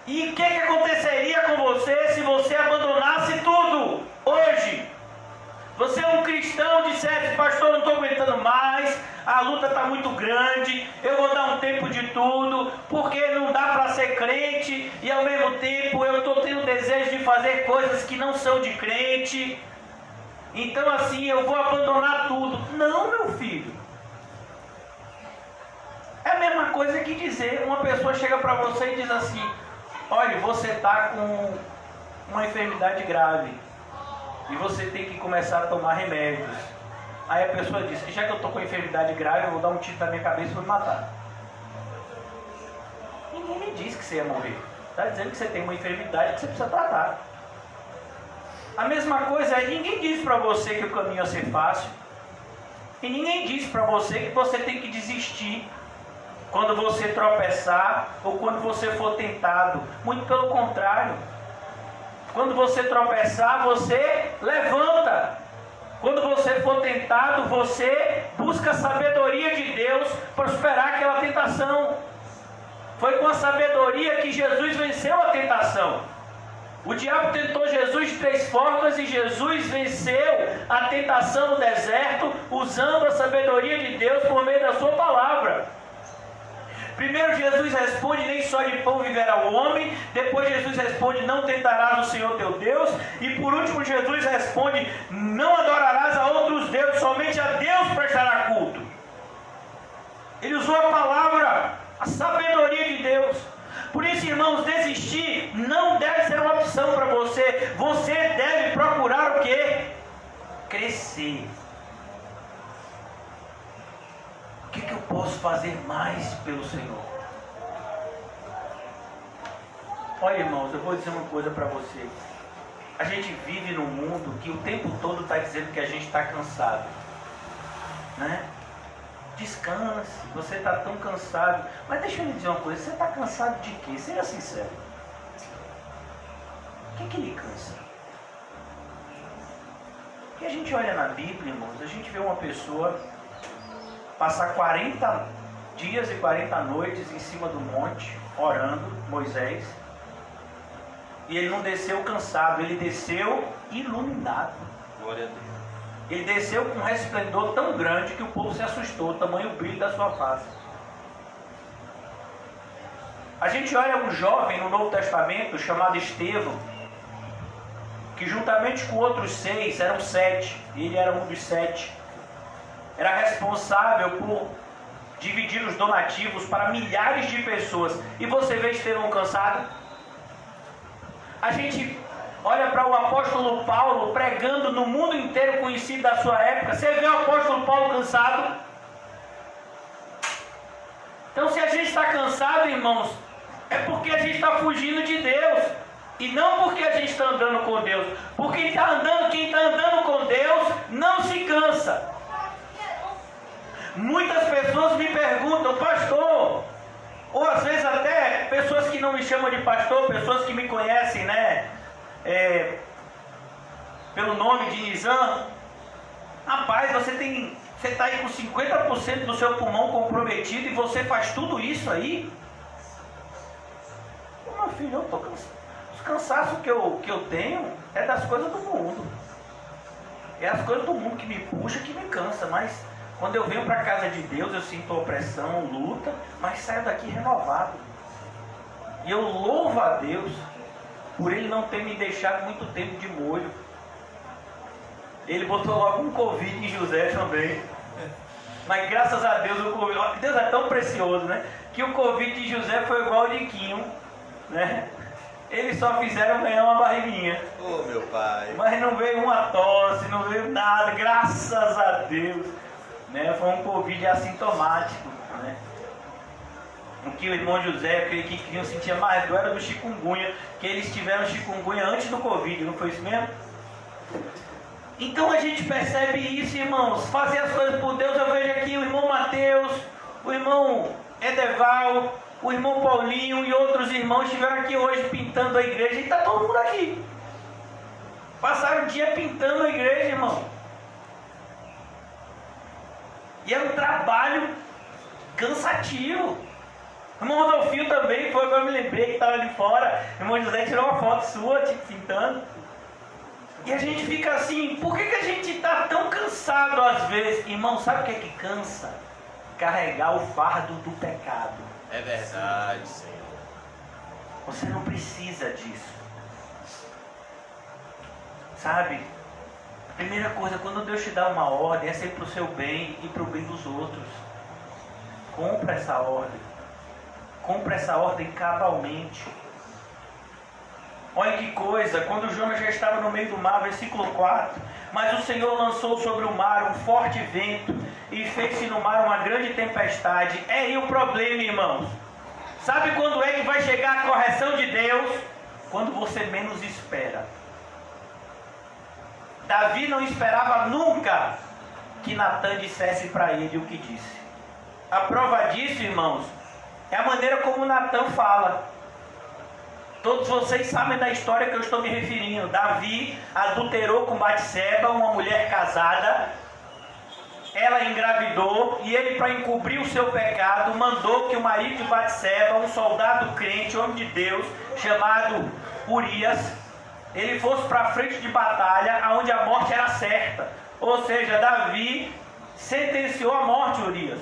E o que aconteceria com você se você abandonasse tudo hoje? Você é um cristão, dissesse, pastor, não estou aguentando mais, a luta está muito grande, eu vou dar um tempo de tudo, porque não dá para ser crente, e ao mesmo tempo eu estou tendo desejo de fazer coisas que não são de crente, então assim eu vou abandonar tudo. Não, meu filho. É a mesma coisa que dizer, uma pessoa chega para você e diz assim, olha, você está com uma enfermidade grave, e você tem que começar a tomar remédios. Aí a pessoa diz, já que eu estou com enfermidade grave, eu vou dar um tiro na minha cabeça e vou me matar. Ninguém me disse que você ia morrer. Está dizendo que você tem uma enfermidade que você precisa tratar. A mesma coisa é, ninguém diz para você que o caminho ia ser fácil. E ninguém diz para você que você tem que desistir quando você tropeçar ou quando você for tentado. Muito pelo contrário. Quando você tropeçar, você levanta. Quando você for tentado, você busca a sabedoria de Deus para superar aquela tentação. Foi com a sabedoria que Jesus venceu a tentação. O diabo tentou Jesus de 3 formas e Jesus venceu a tentação no deserto usando a sabedoria de Deus por meio da sua palavra. Primeiro Jesus responde, nem só de pão viverá o homem. Depois Jesus responde, não tentarás o Senhor teu Deus. E por último Jesus responde, não adorarás a outros deuses, somente a Deus prestará culto. Ele usou a palavra, a sabedoria de Deus. Por isso, irmãos, desistir não deve ser uma opção para você. Você deve procurar o quê? Crescer. O que eu posso fazer mais pelo Senhor? Olha, irmãos, eu vou dizer uma coisa para você. A gente vive num mundo que o tempo todo está dizendo que a gente está cansado, né? Descanse, você está tão cansado. Mas deixa eu lhe dizer uma coisa, você está cansado de quê? Seja sincero. O que lhe cansa? Que a gente olha na Bíblia, irmãos, a gente vê uma pessoa passar 40 dias e 40 noites em cima do monte, orando, Moisés, e ele não desceu cansado, ele desceu iluminado. Glória a Deus. Ele desceu com um resplendor tão grande que o povo se assustou, o tamanho brilho da sua face. A gente olha um jovem no Novo Testamento chamado Estevão, que juntamente com outros 6, eram 7, e ele era um dos 7. Era responsável por dividir os donativos para milhares de pessoas. E você vê Estevão cansado? A gente olha para o apóstolo Paulo pregando no mundo inteiro conhecido da sua época. Você vê o apóstolo Paulo cansado? Então, se a gente está cansado, irmãos, é porque a gente está fugindo de Deus. E não porque a gente está andando com Deus. Porque quem está andando com Deus não se cansa. Muitas pessoas me perguntam, pastor, ou às vezes até pessoas que não me chamam de pastor, pessoas que me conhecem, né, pelo nome de Nizam. Rapaz, você está aí com 50% do seu pulmão comprometido e você faz tudo isso aí? Meu filho, eu estou cansado. Os cansaços que eu tenho é das coisas do mundo. É as coisas do mundo que me puxa, que me cansa. Mas quando eu venho para a casa de Deus, eu sinto opressão, luta, mas saio daqui renovado. E eu louvo a Deus por Ele não ter me deixado muito tempo de molho. Ele botou logo um Covid em José também. Mas graças a Deus, Deus é tão precioso, né? Que o Covid de José foi igual ao de Quinho, né? Eles só fizeram ganhar uma barriguinha. Oh, meu pai. Mas não veio uma tosse, não veio nada, graças a Deus. Né? Foi um Covid assintomático. Né? O que o irmão José, aquele que queriam sentir mais dor, era do chikungunya, que eles tiveram chikungunya antes do Covid, não foi isso mesmo? Então a gente percebe isso, irmãos. Fazer as coisas por Deus. Eu vejo aqui o irmão Mateus, o irmão Edeval, o irmão Paulinho e outros irmãos estiveram aqui hoje pintando a igreja. E está todo mundo aqui. Passaram o dia pintando a igreja, irmão. E é um trabalho cansativo. O irmão Rodolfinho também foi, agora eu me lembrei que estava ali fora. O irmão José tirou uma foto sua, te pintando. E a gente fica assim, por que a gente está tão cansado às vezes? Irmão, sabe o que é que cansa? Carregar o fardo do pecado. É verdade, Senhor. Você não precisa disso. Sabe? A primeira coisa, quando Deus te dá uma ordem, é sempre para o seu bem e para o bem dos outros. Compra essa ordem. Compra essa ordem cabalmente. Olha que coisa, quando Jonas já estava no meio do mar, versículo 4. Mas o Senhor lançou sobre o mar um forte vento e fez-se no mar uma grande tempestade. É aí o problema, irmãos. Sabe quando é que vai chegar a correção de Deus? Quando você menos espera. Davi não esperava nunca que Natan dissesse para ele o que disse. A prova disso, irmãos, é a maneira como Natan fala. Todos vocês sabem da história que eu estou me referindo. Davi adulterou com Batseba, uma mulher casada. Ela engravidou e ele, para encobrir o seu pecado, mandou que o marido de Batseba, um soldado crente, homem de Deus, chamado Urias, ele fosse para a frente de batalha, onde a morte era certa. Ou seja, Davi sentenciou a morte Urias.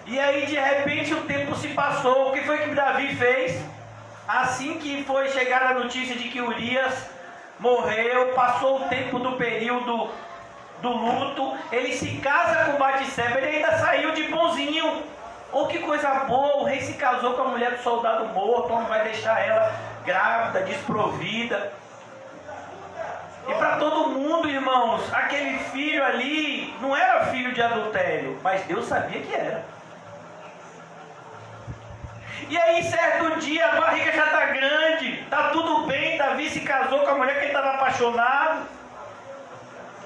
E aí de repente o tempo se passou. O que foi que Davi fez? Assim que foi chegar a notícia de que Urias morreu, passou o tempo do período do luto, ele se casa com Batseba, ele ainda saiu de bonzinho. Oh, que coisa boa, o rei se casou com a mulher do soldado morto, não vai deixar ela grávida, desprovida. E para todo mundo, irmãos, aquele filho ali não era filho de adultério, mas Deus sabia que era. E aí, certo dia, a barriga já está grande, está tudo bem, Davi se casou com a mulher que ele estava apaixonado.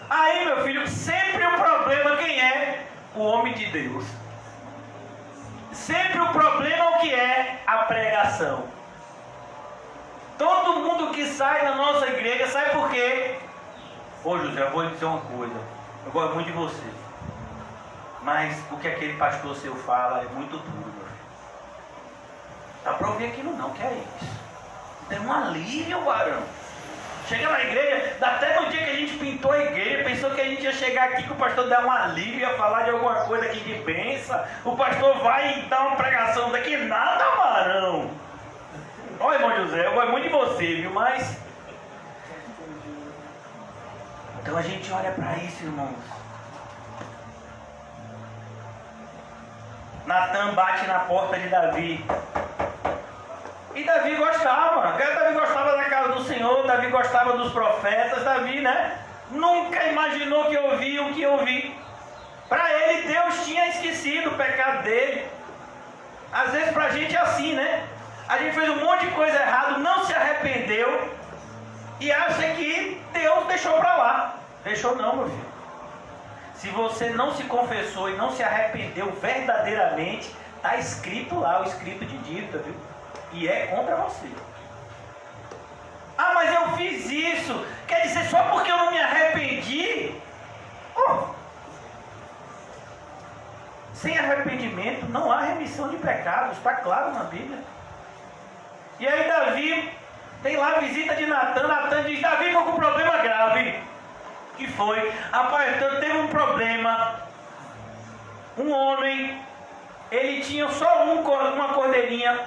Aí, meu filho, sempre o problema quem é? O homem de Deus. Sempre o problema é o que é? A pregação. Todo mundo que sai da nossa igreja, sai por quê? Ô José, eu vou lhe dizer uma coisa. Eu gosto muito de você. Mas o que aquele pastor seu fala é muito duro, meu filho. Dá pra ouvir aquilo não, que é isso? É um alívio, varão. Chega na igreja, até no dia que a gente pintou a igreja, pensou que a gente ia chegar aqui, que o pastor der um alívio, ia falar de alguma coisa aqui de bênção. O pastor vai dar uma pregação daqui, nada, varão. Olha, irmão José, eu gosto muito de você, viu? Mas então a gente olha para isso, irmãos. Natan bate na porta de Davi. E Davi gostava. Davi gostava da casa do Senhor. Davi gostava dos profetas. Davi, né? Nunca imaginou que ouvia o que ouvi. Para ele, Deus tinha esquecido o pecado dele. Às vezes para a gente é assim, né? A gente fez um monte de coisa errada, não se arrependeu e acha que Deus deixou para lá. Deixou não, meu filho. Se você não se confessou e não se arrependeu verdadeiramente, está escrito lá, o escrito de dívida, viu? E é contra você. Ah, mas eu fiz isso. Quer dizer, só porque eu não me arrependi? Oh. Sem arrependimento não há remissão de pecados, está claro na Bíblia. E aí Davi tem lá a visita de Natan. Natan diz: Davi ficou com um problema grave. Que foi? Rapaz, teve um problema. Um homem, ele tinha só uma cordeirinha.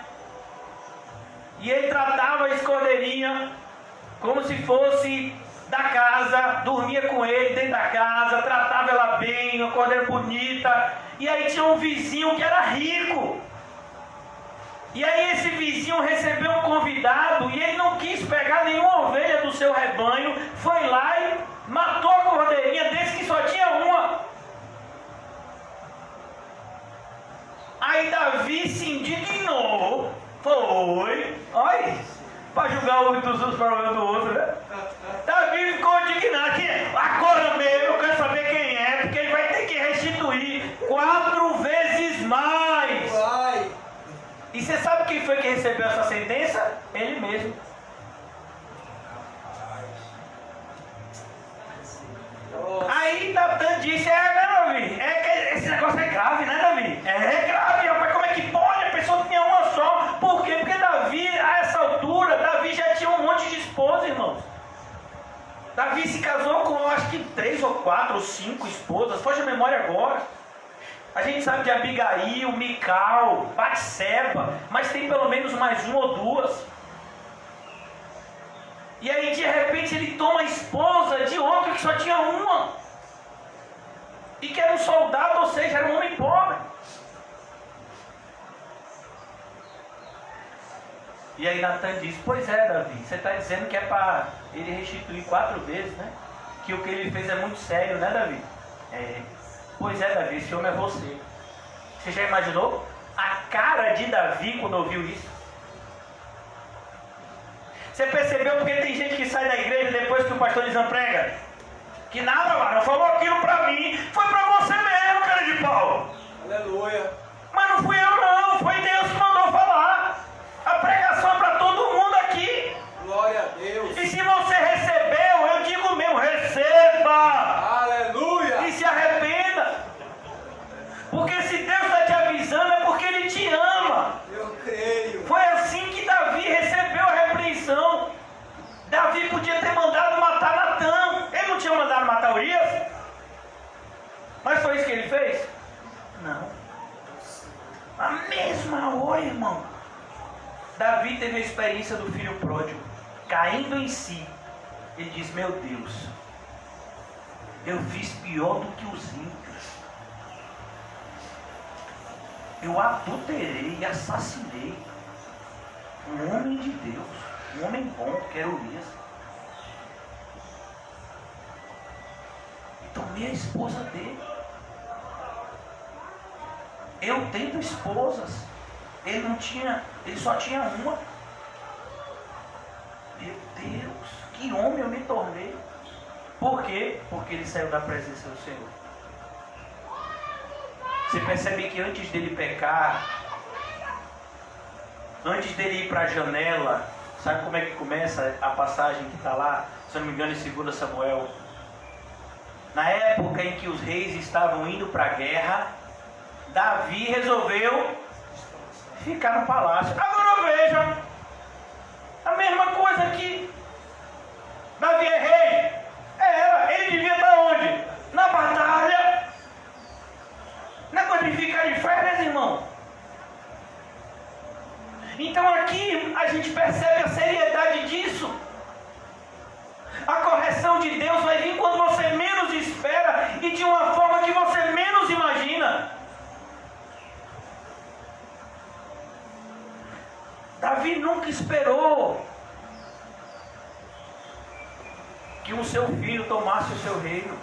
E ele tratava essa cordeirinha como se fosse da casa. Dormia com ele dentro da casa, tratava ela bem, uma cordeira bonita. E aí tinha um vizinho que era rico. E aí esse vizinho recebeu um convidado e ele não quis pegar nenhuma ovelha do seu rebanho, foi lá e matou a cordeirinha desse que só tinha uma. Aí Davi se indignou, foi, olha, para julgar um dos problemas do outro, né? Davi ficou indignado, que agora mesmo eu quero saber quem é, porque ele vai ter que restituir 4 vezes mais. E você sabe quem foi que recebeu essa sentença? Ele mesmo. Aí Natan disse: Davi, esse negócio é grave, né, Davi? É grave, rapaz, como é que pode? A pessoa tinha uma só. Por quê? Porque Davi, a essa altura, Davi já tinha um monte de esposa, irmãos. Davi se casou com, acho que 3 ou 4 ou 5 esposas, foge a memória agora. A gente sabe de Abigail, Mical, Batseba, mas tem pelo menos mais 1 ou 2. E aí de repente ele toma a esposa de outro que só tinha uma. E que era um soldado, ou seja, era um homem pobre. E aí Natan diz: pois é, Davi, você está dizendo que é para ele restituir 4 vezes, né? Que o que ele fez é muito sério, né, Davi? É. Pois é, Davi, esse homem é você. Você já imaginou a cara de Davi quando ouviu isso? Você percebeu porque tem gente que sai da igreja depois que o pastor desemprega? Que nada, mano, falou aquilo pra mim, foi pra você mesmo, cara de pau. Aleluia. Mas não fui eu não, foi Deus que mandou falar. A pregação é pra todo mundo aqui. Glória a Deus. E se você recebeu, eu digo mesmo, receba. Aleluia. E se arrependa. Porque se Deus está te avisando é porque Ele te ama. Eu creio. Foi assim que Davi recebeu a repreensão. Davi podia ter mandado matar Natan. Ele não tinha mandado matar Urias? Mas foi isso que ele fez? Não. A mesma hora, irmão. Davi teve a experiência do filho pródigo. Caindo em si. Ele diz: meu Deus, eu fiz pior do que os ímpios. Eu adulterei e assassinei um homem de Deus, um homem bom, que era Urias. E tomei a esposa dele. Eu tendo esposas. Ele só tinha uma. Meu Deus, que homem eu me tornei. Por quê? Porque ele saiu da presença do Senhor. Você percebe que antes dele pecar, antes dele ir para a janela, Sabe como é que começa a passagem que está lá, se eu não me engano, em 2 Samuel? Na época em que os reis estavam indo para a guerra, Davi resolveu ficar no palácio. Agora veja, a mesma coisa aqui. Davi é rei? Ele devia estar onde? Na batalha. Não é coisa de ficar de férias, irmão. Então aqui a gente percebe a seriedade disso. A correção de Deus vai vir quando você menos espera e de uma forma que você menos imagina. Davi nunca esperou que o seu filho tomasse o seu reino,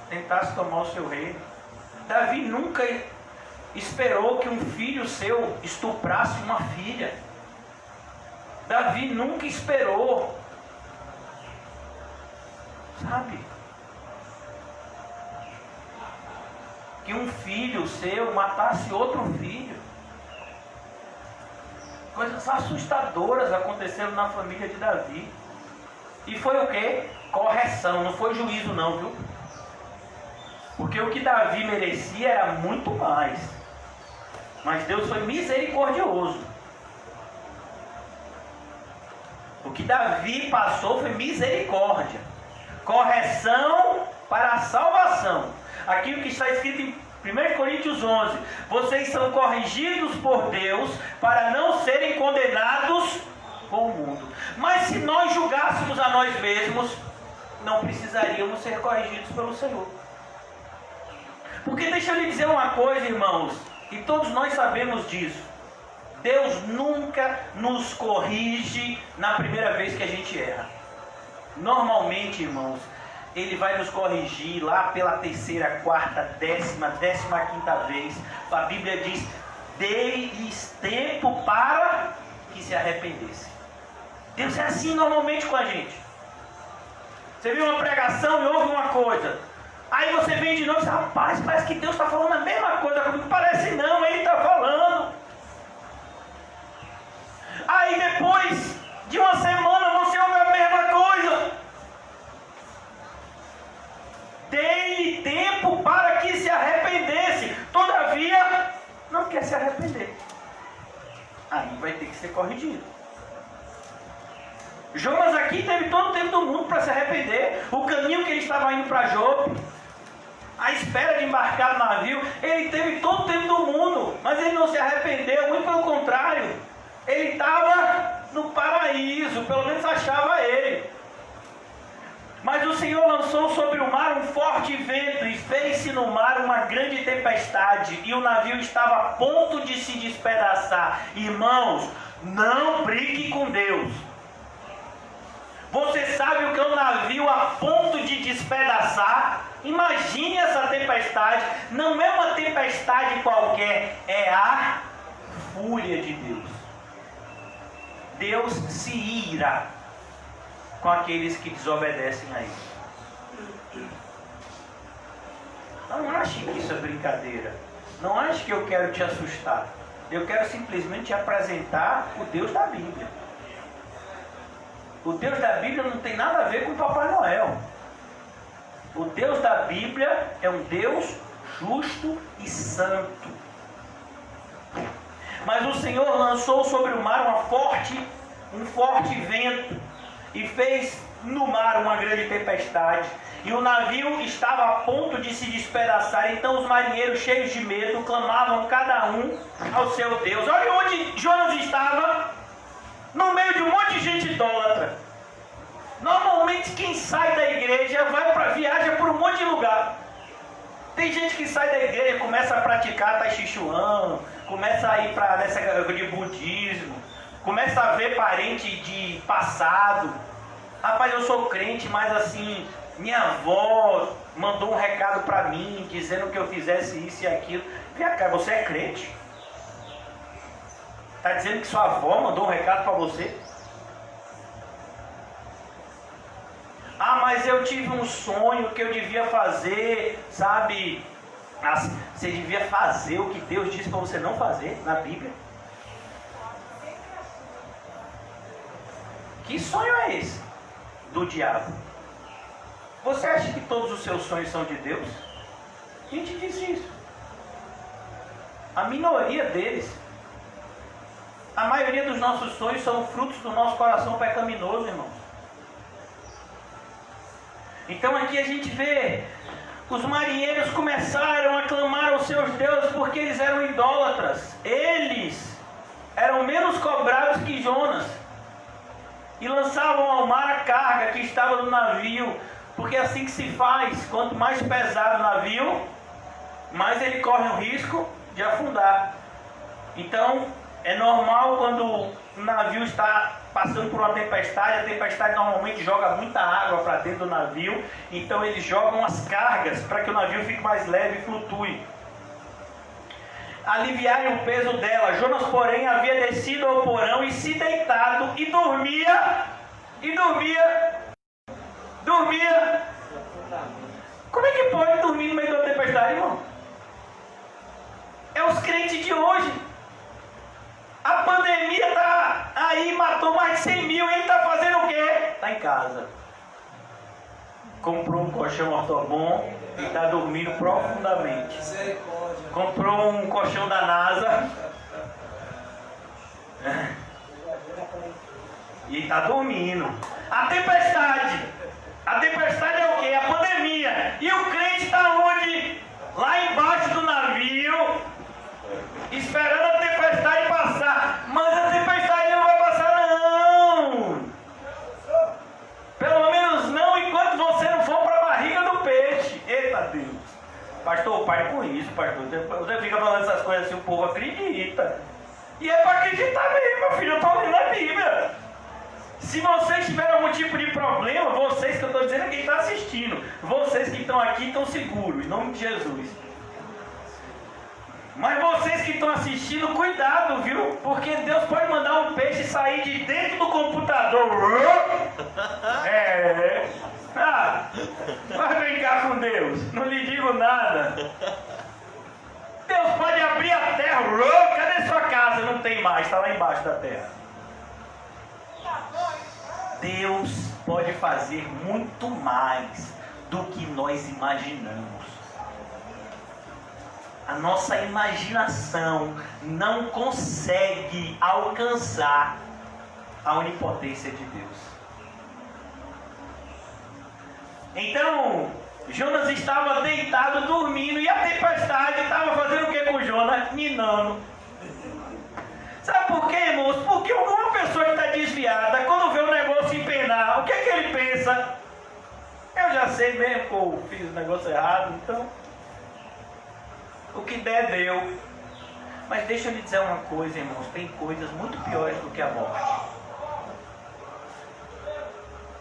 tentasse tomar o seu reino. Davi nunca esperou que um filho seu estuprasse uma filha. Davi nunca esperou, sabe, que um filho seu matasse outro filho. Coisas assustadoras aconteceram na família de Davi. E foi o quê? Correção, não foi juízo não, viu? Porque o que Davi merecia era muito mais. Mas Deus foi misericordioso. O que Davi passou foi misericórdia. Correção para a salvação. Aqui o que está escrito em 1 Coríntios 11. Vocês são corrigidos por Deus para não serem condenados com o mundo. Mas se nós julgássemos a nós mesmos, não precisaríamos ser corrigidos pelo Senhor. Porque deixa eu lhe dizer uma coisa, irmãos, e todos nós sabemos disso. Deus nunca nos corrige na primeira vez que a gente erra. Normalmente, irmãos, Ele vai nos corrigir lá pela 3ª, 4ª, 10ª, 15ª vez. A Bíblia diz: dei-lhes tempo para que se arrependessem. Deus é assim normalmente com a gente. Você viu uma pregação e ouve uma coisa. Aí você vem de novo e diz: rapaz, parece que Deus está falando a mesma coisa comigo. Parece não, Ele está falando. Aí depois de uma semana você ouve a mesma coisa. Dei-lhe tempo para que se arrependesse. Todavia, não quer se arrepender. Aí vai ter que ser corrigido. Jonas aqui teve todo o tempo do mundo para se arrepender. O caminho que ele estava indo para Jope, a espera de embarcar no navio, ele teve todo o tempo do mundo, mas ele não se arrependeu, muito pelo contrário. Ele estava no paraíso, pelo menos achava ele. Mas o Senhor lançou sobre o mar um forte vento e fez-se no mar uma grande tempestade, e o navio estava a ponto de se despedaçar. Irmãos, não brinque com Deus. Você sabe o que é um navio a ponto de despedaçar? Imagine essa tempestade. Não é uma tempestade qualquer, é a fúria de Deus. Deus se ira com aqueles que desobedecem a Ele. Não ache que isso é brincadeira. Não ache que eu quero te assustar. Eu quero simplesmente te apresentar o Deus da Bíblia. O Deus da Bíblia não tem nada a ver com o Papai Noel. O Deus da Bíblia é um Deus justo e santo. Mas o Senhor lançou sobre o mar um forte vento e fez no mar uma grande tempestade, e o navio estava a ponto de se despedaçar. Então os marinheiros, cheios de medo, clamavam cada um ao seu Deus. Olha onde Jonas estava, no meio de um monte de gente idólatra. Normalmente quem sai da igreja viaja por um monte de lugar. Tem gente que sai da igreja, começa a praticar Tai Chi Chuan, começa a ir para nessa de budismo, começa a ver parente de passado. Rapaz, eu sou crente, mas assim, minha avó mandou um recado para mim, dizendo que eu fizesse isso e aquilo. Vem cá, você é crente? Está dizendo que sua avó mandou um recado para você? Ah, mas eu tive um sonho que eu devia fazer, sabe? Você devia fazer o que Deus disse para você não fazer na Bíblia. Que sonho é esse do diabo? Você acha que todos os seus sonhos são de Deus? Quem te disse isso? A minoria deles. A maioria dos nossos sonhos são frutos do nosso coração pecaminoso, irmãos. Então aqui a gente vê, os marinheiros começaram a clamar aos seus deuses porque eles eram idólatras. Eles eram menos cobrados que Jonas. E lançavam ao mar a carga que estava no navio. Porque é assim que se faz. Quanto mais pesado o navio, mais ele corre o risco de afundar. Então, é normal quando o navio está passando por uma tempestade, a tempestade normalmente joga muita água para dentro do navio, então eles jogam as cargas para que o navio fique mais leve e flutue. Aliviarem o peso dela. Jonas, porém, havia descido ao porão e se deitado e dormia. Como é que pode dormir no meio da tempestade, irmão? É os crentes de hoje. A pandemia está aí, matou mais de 100 mil. Ele está fazendo o quê? Está em casa. Comprou um colchão ortobon e está dormindo profundamente. Comprou um colchão da NASA e está dormindo. A tempestade é o quê? A pandemia. E o crente está onde? Lá embaixo do navio, esperando a tempestade passar. Mas a tempestade não vai passar, não. Pelo menos não enquanto você não for para a barriga do peixe. Eita Deus. Pastor, pare com isso, pastor. Você fica falando essas coisas assim, o povo acredita. E é para acreditar mesmo, meu filho. Eu estou lendo a Bíblia. Se vocês tiverem algum tipo de problema, vocês que eu estou dizendo é quem está assistindo. Vocês que estão aqui estão seguros, em nome de Jesus. Mas vocês que estão assistindo, cuidado, viu? Porque Deus pode mandar um peixe sair de dentro do computador. Vai brincar com Deus. Não lhe digo nada. Deus pode abrir a terra. Cadê sua casa? Não tem mais, está lá embaixo da terra. Deus pode fazer muito mais do que nós imaginamos. A nossa imaginação não consegue alcançar a onipotência de Deus. Então, Jonas estava deitado, dormindo, e a tempestade estava fazendo o que com Jonas? Minando. Sabe por quê, irmãos? Porque uma pessoa que está desviada, quando vê o negócio empenar, o que é que ele pensa? Eu já sei mesmo que eu fiz o negócio errado, então o que der, deu. Mas deixa eu lhe dizer uma coisa, irmãos, tem coisas muito piores do que a morte.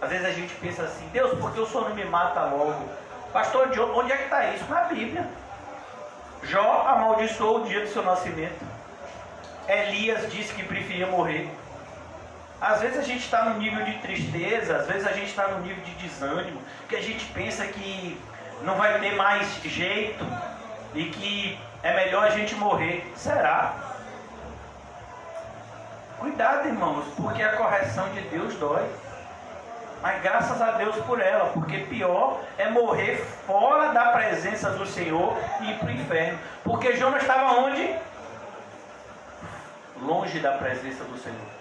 Às vezes a gente pensa assim, Deus, por que o Senhor não me mata logo? Pastor, onde é que está isso? Na Bíblia. Jó amaldiçoou o dia do seu nascimento. Elias disse que preferia morrer. Às vezes a gente está num nível de tristeza, às vezes a gente está num nível de desânimo, que a gente pensa que não vai ter mais jeito e que é melhor a gente morrer. Será? Cuidado, irmãos, porque a correção de Deus dói. Mas graças a Deus por ela, porque pior é morrer fora da presença do Senhor e ir para o inferno. Porque Jonas estava onde? Longe da presença do Senhor.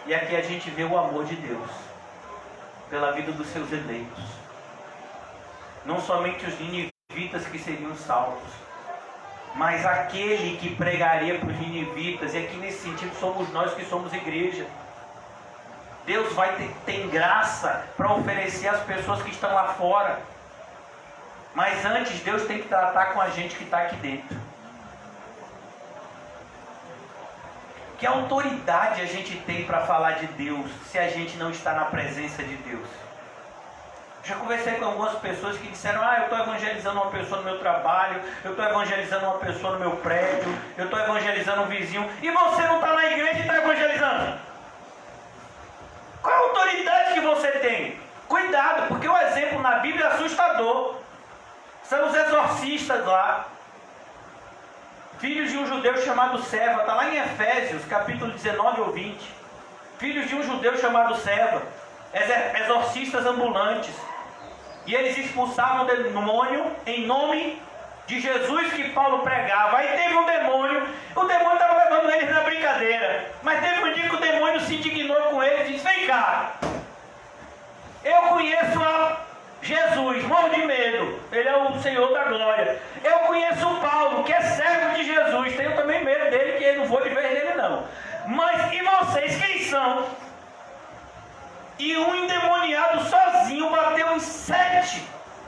E aqui a gente vê o amor de Deus pela vida dos seus eleitos. Não somente os ninivitas que seriam salvos, mas aquele que pregaria para os ninivitas. E aqui nesse sentido somos nós que somos igreja. Deus tem graça para oferecer às pessoas que estão lá fora. Mas antes Deus tem que tratar com a gente que está aqui dentro. Que autoridade a gente tem para falar de Deus se a gente não está na presença de Deus? Já conversei com algumas pessoas que disseram, eu estou evangelizando uma pessoa no meu trabalho, eu estou evangelizando uma pessoa no meu prédio, eu estou evangelizando um vizinho, e você não está na igreja e está evangelizando? Qual a autoridade que você tem? Cuidado, porque o exemplo na Bíblia é assustador. São os exorcistas lá, filhos de um judeu chamado Seva, está lá em Efésios, capítulo 19 ou 20. filhos de um judeu chamado Seva, exorcistas ambulantes. E eles expulsavam o demônio em nome de Jesus que Paulo pregava. Aí teve um demônio, o demônio estava levando eles na brincadeira. Mas teve um dia que o demônio se indignou com eles e disse: vem cá, eu conheço a Jesus, morro de medo, ele é o Senhor da glória. Eu conheço o Paulo, que é servo de Jesus, tenho também medo dele, que eu não vou de vez nele não. Mas e vocês, quem são? E um endemoniado sozinho bateu em 7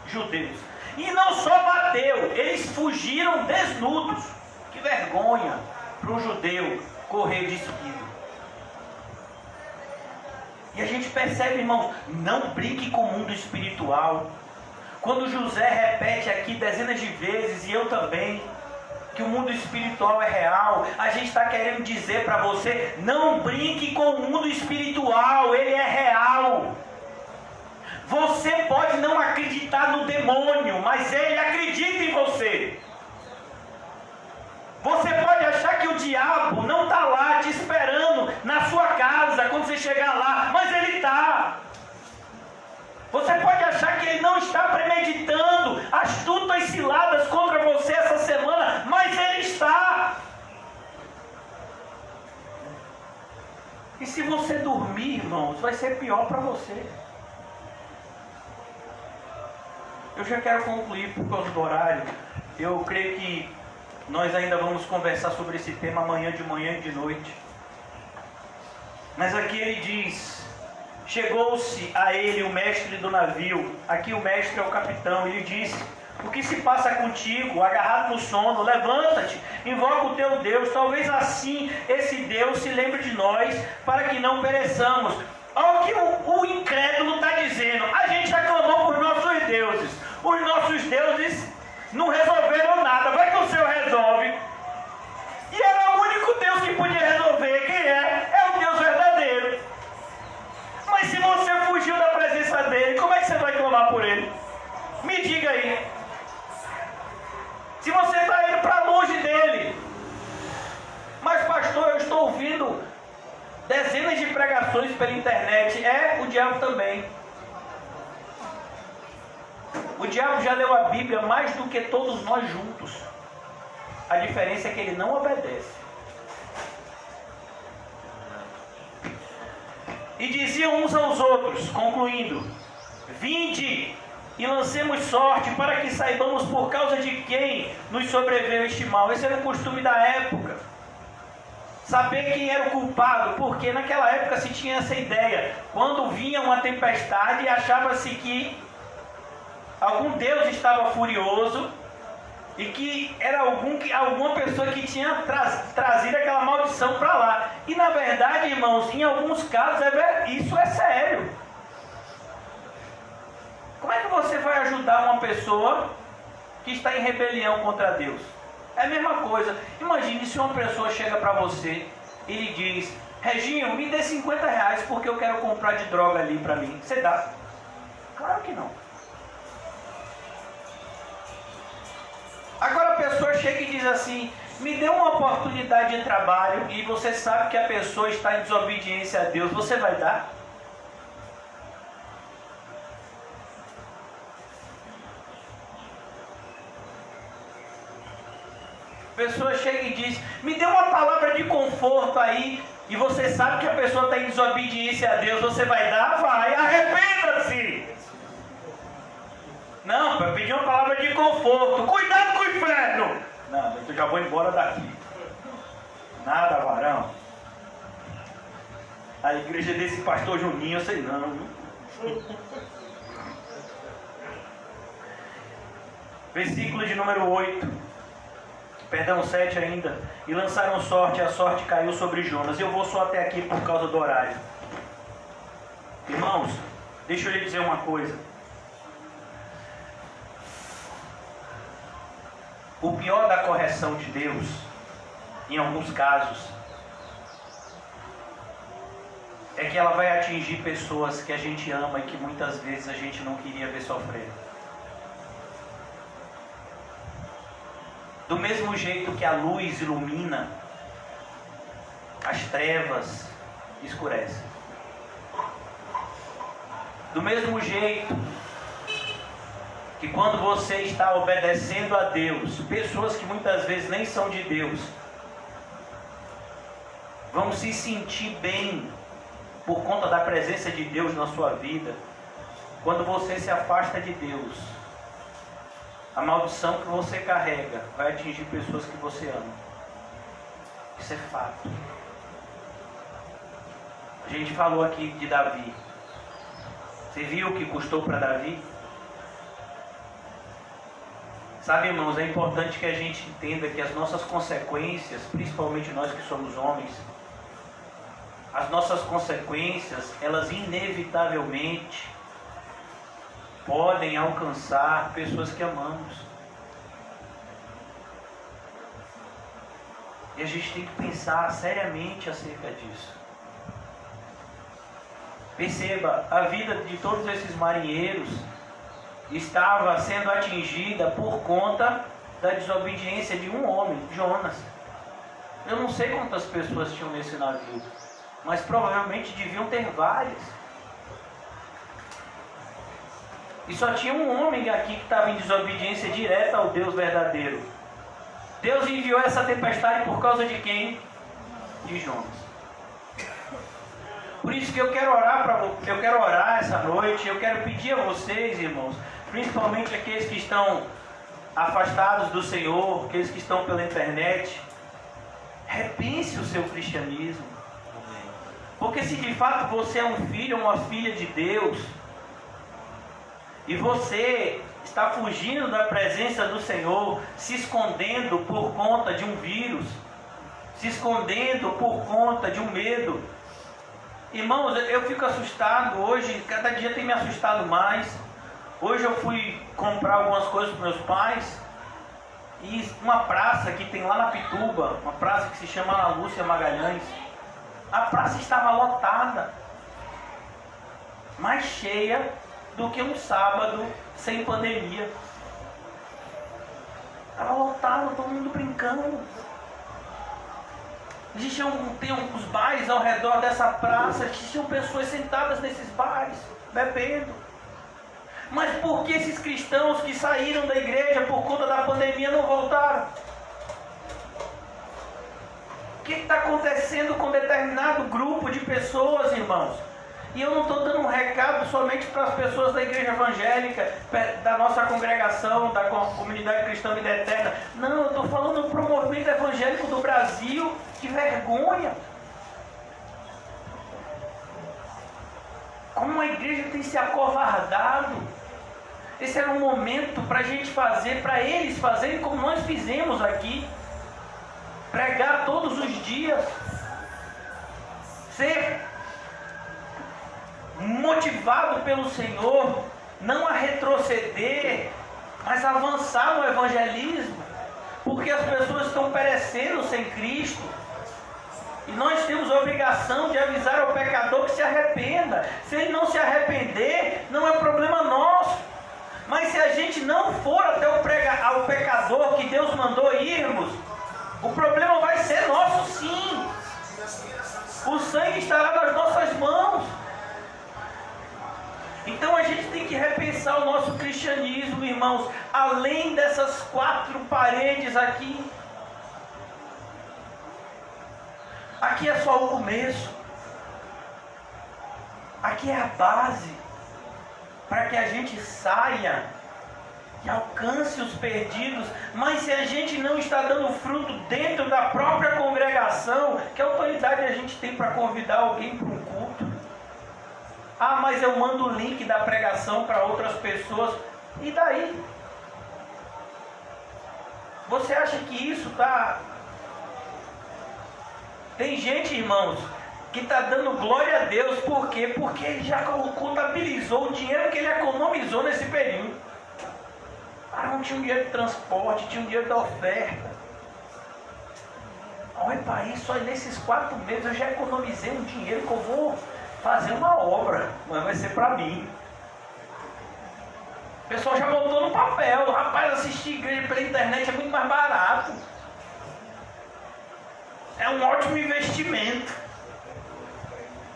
judeus. E não só bateu, eles fugiram desnudos. Que vergonha para um judeu correr despido. E a gente percebe, irmãos, não brinque com o mundo espiritual. Quando José repete aqui dezenas de vezes, e eu também, que o mundo espiritual é real, a gente está querendo dizer para você: não brinque com o mundo espiritual, ele é real. Você pode não acreditar no demônio, mas ele acredita em você. Você pode achar que o diabo não está lá te esperando na sua casa quando você chegar lá, mas ele está. Você pode achar que ele não está premeditando astutas ciladas contra você essa semana, mas ele está. E se você dormir, irmãos, vai ser pior para você. Eu já quero concluir por causa do horário. Eu creio que nós ainda vamos conversar sobre esse tema amanhã de manhã e de noite. Mas aqui ele diz: chegou-se a ele o mestre do navio. Aqui o mestre é o capitão. Ele disse: o que se passa contigo, agarrado no sono? Levanta-te, invoca o teu Deus. Talvez assim esse Deus se lembre de nós, para que não pereçamos. Olha o que o incrédulo está dizendo: a gente já clamou por nossos deuses. Os nossos deuses não resolveram nada. Vai que o Senhor resolve. E era o único Deus que podia resolver. Quem é? É o Deus verdadeiro. Mas se você fugiu da presença dele, como é que você vai clamar por ele? Me diga aí. Se você está indo para longe dele. Mas pastor, eu estou ouvindo dezenas de pregações pela internet. É, o diabo também. O diabo já leu a Bíblia mais do que todos nós juntos. A diferença é que ele não obedece. E diziam uns aos outros, concluindo: vinde e lancemos sorte, para que saibamos por causa de quem nos sobreveio este mal. Esse era o costume da época. Saber quem era o culpado, porque naquela época se tinha essa ideia. Quando vinha uma tempestade, achava-se que algum Deus estava furioso e que era alguma pessoa que tinha trazido aquela maldição para lá. E na verdade, irmãos, em alguns casos isso é sério. Como é que você vai ajudar uma pessoa que está em rebelião contra Deus? É a mesma coisa. Imagine se uma pessoa chega para você e lhe diz: Reginho, me dê 50 reais porque eu quero comprar de droga ali para mim. Você dá? Claro que não. Agora a pessoa chega e diz assim: me dê uma oportunidade de trabalho, e você sabe que a pessoa está em desobediência a Deus, você vai dar? A pessoa chega e diz: me dê uma palavra de conforto aí, e você sabe que a pessoa está em desobediência a Deus, você vai dar? Vai, arrependa-se! Não, para pedir uma palavra de conforto. Cuidado com o inferno! Não, eu já vou embora daqui. Nada, varão. A igreja desse pastor Juninho, eu sei não. Versículo de número 8. Perdão, 7 ainda. E lançaram sorte, a sorte caiu sobre Jonas. Eu vou só até aqui por causa do horário. Irmãos, deixa eu lhe dizer uma coisa. O pior da correção de Deus, em alguns casos, é que ela vai atingir pessoas que a gente ama e que muitas vezes a gente não queria ver sofrer. Do mesmo jeito que a luz ilumina, as trevas escurece. Do mesmo jeito que quando você está obedecendo a Deus, pessoas que muitas vezes nem são de Deus, vão se sentir bem por conta da presença de Deus na sua vida. Quando você se afasta de Deus, a maldição que você carrega vai atingir pessoas que você ama. Isso é fato. A gente falou aqui de Davi. Você viu o que custou para Davi? Sabe, irmãos, é importante que a gente entenda que as nossas consequências, principalmente nós que somos homens, as nossas consequências, elas inevitavelmente podem alcançar pessoas que amamos. E a gente tem que pensar seriamente acerca disso. Perceba, a vida de todos esses marinheiros estava sendo atingida por conta da desobediência de um homem, Jonas. Eu não sei quantas pessoas tinham nesse navio, mas provavelmente deviam ter várias. E só tinha um homem aqui que estava em desobediência direta ao Deus verdadeiro. Deus enviou essa tempestade por causa de quem? De Jonas. Por isso que eu quero orar essa noite, eu quero pedir a vocês, irmãos, principalmente aqueles que estão afastados do Senhor, aqueles que estão pela internet, repense o seu cristianismo. Porque se de fato você é um filho ou uma filha de Deus, e você está fugindo da presença do Senhor, se escondendo por conta de um vírus, se escondendo por conta de um medo. Irmãos, eu fico assustado hoje, cada dia tem me assustado mais. Hoje eu fui comprar algumas coisas para meus pais, e uma praça que tem lá na Pituba, uma praça que se chama Ana Lúcia Magalhães, a praça estava lotada, mais cheia do que um sábado sem pandemia. Estava lotado, todo mundo brincando. Existiam os bares ao redor dessa praça, existiam pessoas sentadas nesses bares, bebendo. Mas por que esses cristãos que saíram da igreja por conta da pandemia não voltaram? O que está acontecendo com determinado grupo de pessoas, irmãos? E eu não estou dando um recado somente para as pessoas da igreja evangélica, da nossa congregação, da comunidade cristã Vida Eterna. Não, eu estou falando para o movimento evangélico do Brasil. Que vergonha! Como a igreja tem se acovardado. Esse era um momento para a gente fazer, para eles fazerem como nós fizemos aqui. Pregar todos os dias. Ser motivado pelo Senhor, não a retroceder, mas a avançar no evangelismo, porque as pessoas estão perecendo sem Cristo, e nós temos a obrigação de avisar ao pecador que se arrependa. Se ele não se arrepender, não é problema nosso, mas se a gente não for até ao pecador que Deus mandou irmos, o problema vai ser nosso sim. O sangue estará nas nossas mãos. Então a gente tem que repensar o nosso cristianismo, irmãos, além dessas 4 paredes aqui. Aqui é só o começo. Aqui é a base para que a gente saia e alcance os perdidos. Mas se a gente não está dando fruto dentro da própria congregação, que autoridade a gente tem para convidar alguém para um culto? Ah, mas eu mando o link da pregação para outras pessoas. E daí? Você acha que isso está... Tem gente, irmãos, que está dando glória a Deus. Por quê? Porque ele já contabilizou o dinheiro que ele economizou nesse período. Ah, não tinha um dinheiro de transporte, tinha um dinheiro da oferta. Olha para isso, olha, nesses 4 meses eu já economizei um dinheiro que eu vou fazer uma obra, mas vai ser para mim. O pessoal já botou no papel. Rapaz, assistir igreja pela internet é muito mais barato. É um ótimo investimento.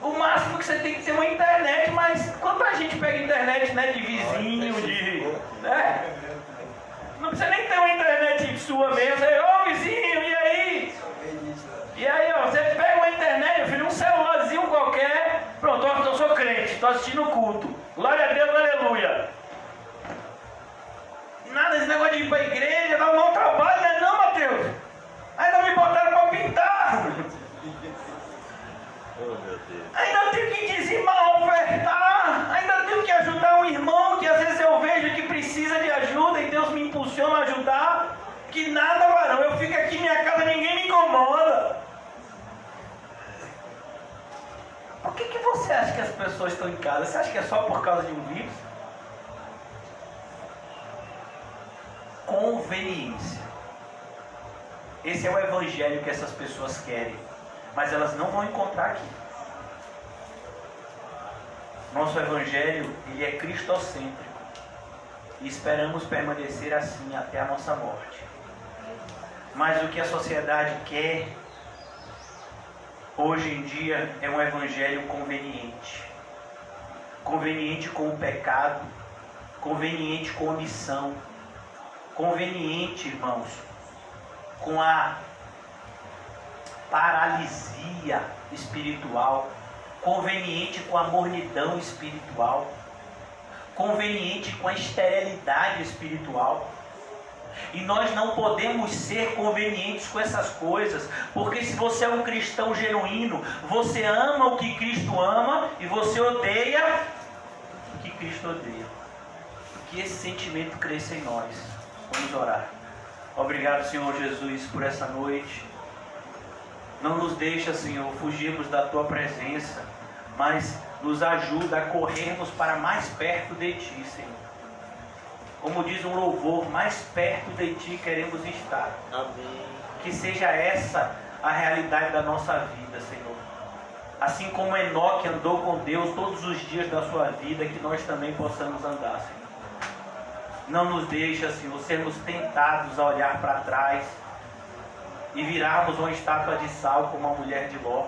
O máximo que você tem que ter uma internet, mas quanta gente pega internet, né, de vizinho, né? Não precisa nem ter uma internet sua mesmo. Você, ô vizinho, e aí? E aí, ó, você pega uma internet, meu filho, um celularzinho qualquer. Pronto, eu sou crente, estou assistindo o culto. Glória a Deus, aleluia. Nada, esse negócio de ir para a igreja, dá um mau trabalho, né? Não, Mateus? Ainda me botaram para pintar. Oh, meu Deus. Ainda tenho que dizimar, ofertar. Ainda tenho que ajudar um irmão que às vezes eu vejo que precisa de ajuda e Deus me impulsiona a ajudar. Que nada, varão. Eu fico aqui em minha casa, ninguém me incomoda. Por que você acha que as pessoas estão em casa? Você acha que é só por causa de um vírus? Conveniência. Esse é o evangelho que essas pessoas querem, mas elas não vão encontrar aqui. Nosso evangelho, ele é cristocêntrico e esperamos permanecer assim até a nossa morte. Mas o que a sociedade quer hoje em dia é um evangelho conveniente. Conveniente com o pecado, conveniente com a missão, conveniente, irmãos, com a paralisia espiritual, conveniente com a mornidão espiritual, conveniente com a esterilidade espiritual. E nós não podemos ser convenientes com essas coisas, porque se você é um cristão genuíno, você ama o que Cristo ama e você odeia o que Cristo odeia. Que esse sentimento cresça em nós. Vamos orar. Obrigado, Senhor Jesus, por essa noite. Não nos deixa, Senhor, fugirmos da Tua presença, mas nos ajuda a corrermos para mais perto de Ti, Senhor. Como diz um louvor, mais perto de Ti queremos estar. Amém. Que seja essa a realidade da nossa vida, Senhor. Assim como Enoque andou com Deus todos os dias da sua vida, que nós também possamos andar, Senhor. Não nos deixa, Senhor, sermos tentados a olhar para trás e virarmos uma estátua de sal como a mulher de Ló,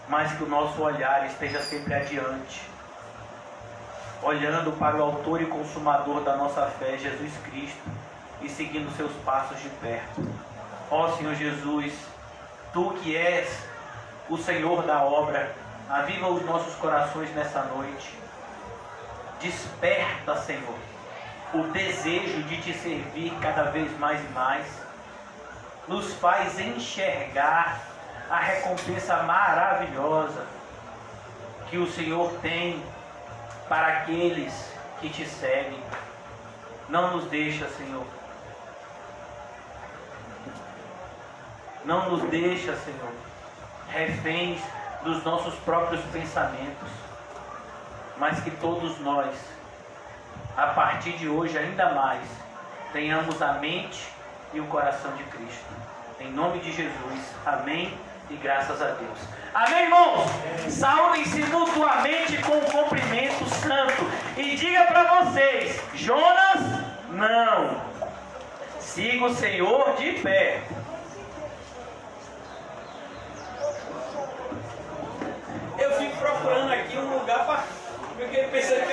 mas que o nosso olhar esteja sempre adiante, olhando para o autor e consumador da nossa fé, Jesus Cristo, e seguindo seus passos de perto. Ó Senhor Jesus, Tu que és o Senhor da obra, aviva os nossos corações nessa noite. Desperta, Senhor, o desejo de Te servir cada vez mais e mais. Nos faz enxergar a recompensa maravilhosa que o Senhor tem para aqueles que Te seguem. Não nos deixa, Senhor. Não nos deixa, Senhor, reféns dos nossos próprios pensamentos, mas que todos nós, a partir de hoje ainda mais, tenhamos a mente e o coração de Cristo. Em nome de Jesus, amém e graças a Deus. Amém, irmãos? Saúdem-se mutuamente com um cumprimento santo. E diga para vocês, Jonas, não. Siga o Senhor de pé. Eu fico procurando aqui um lugar para... Porque pensando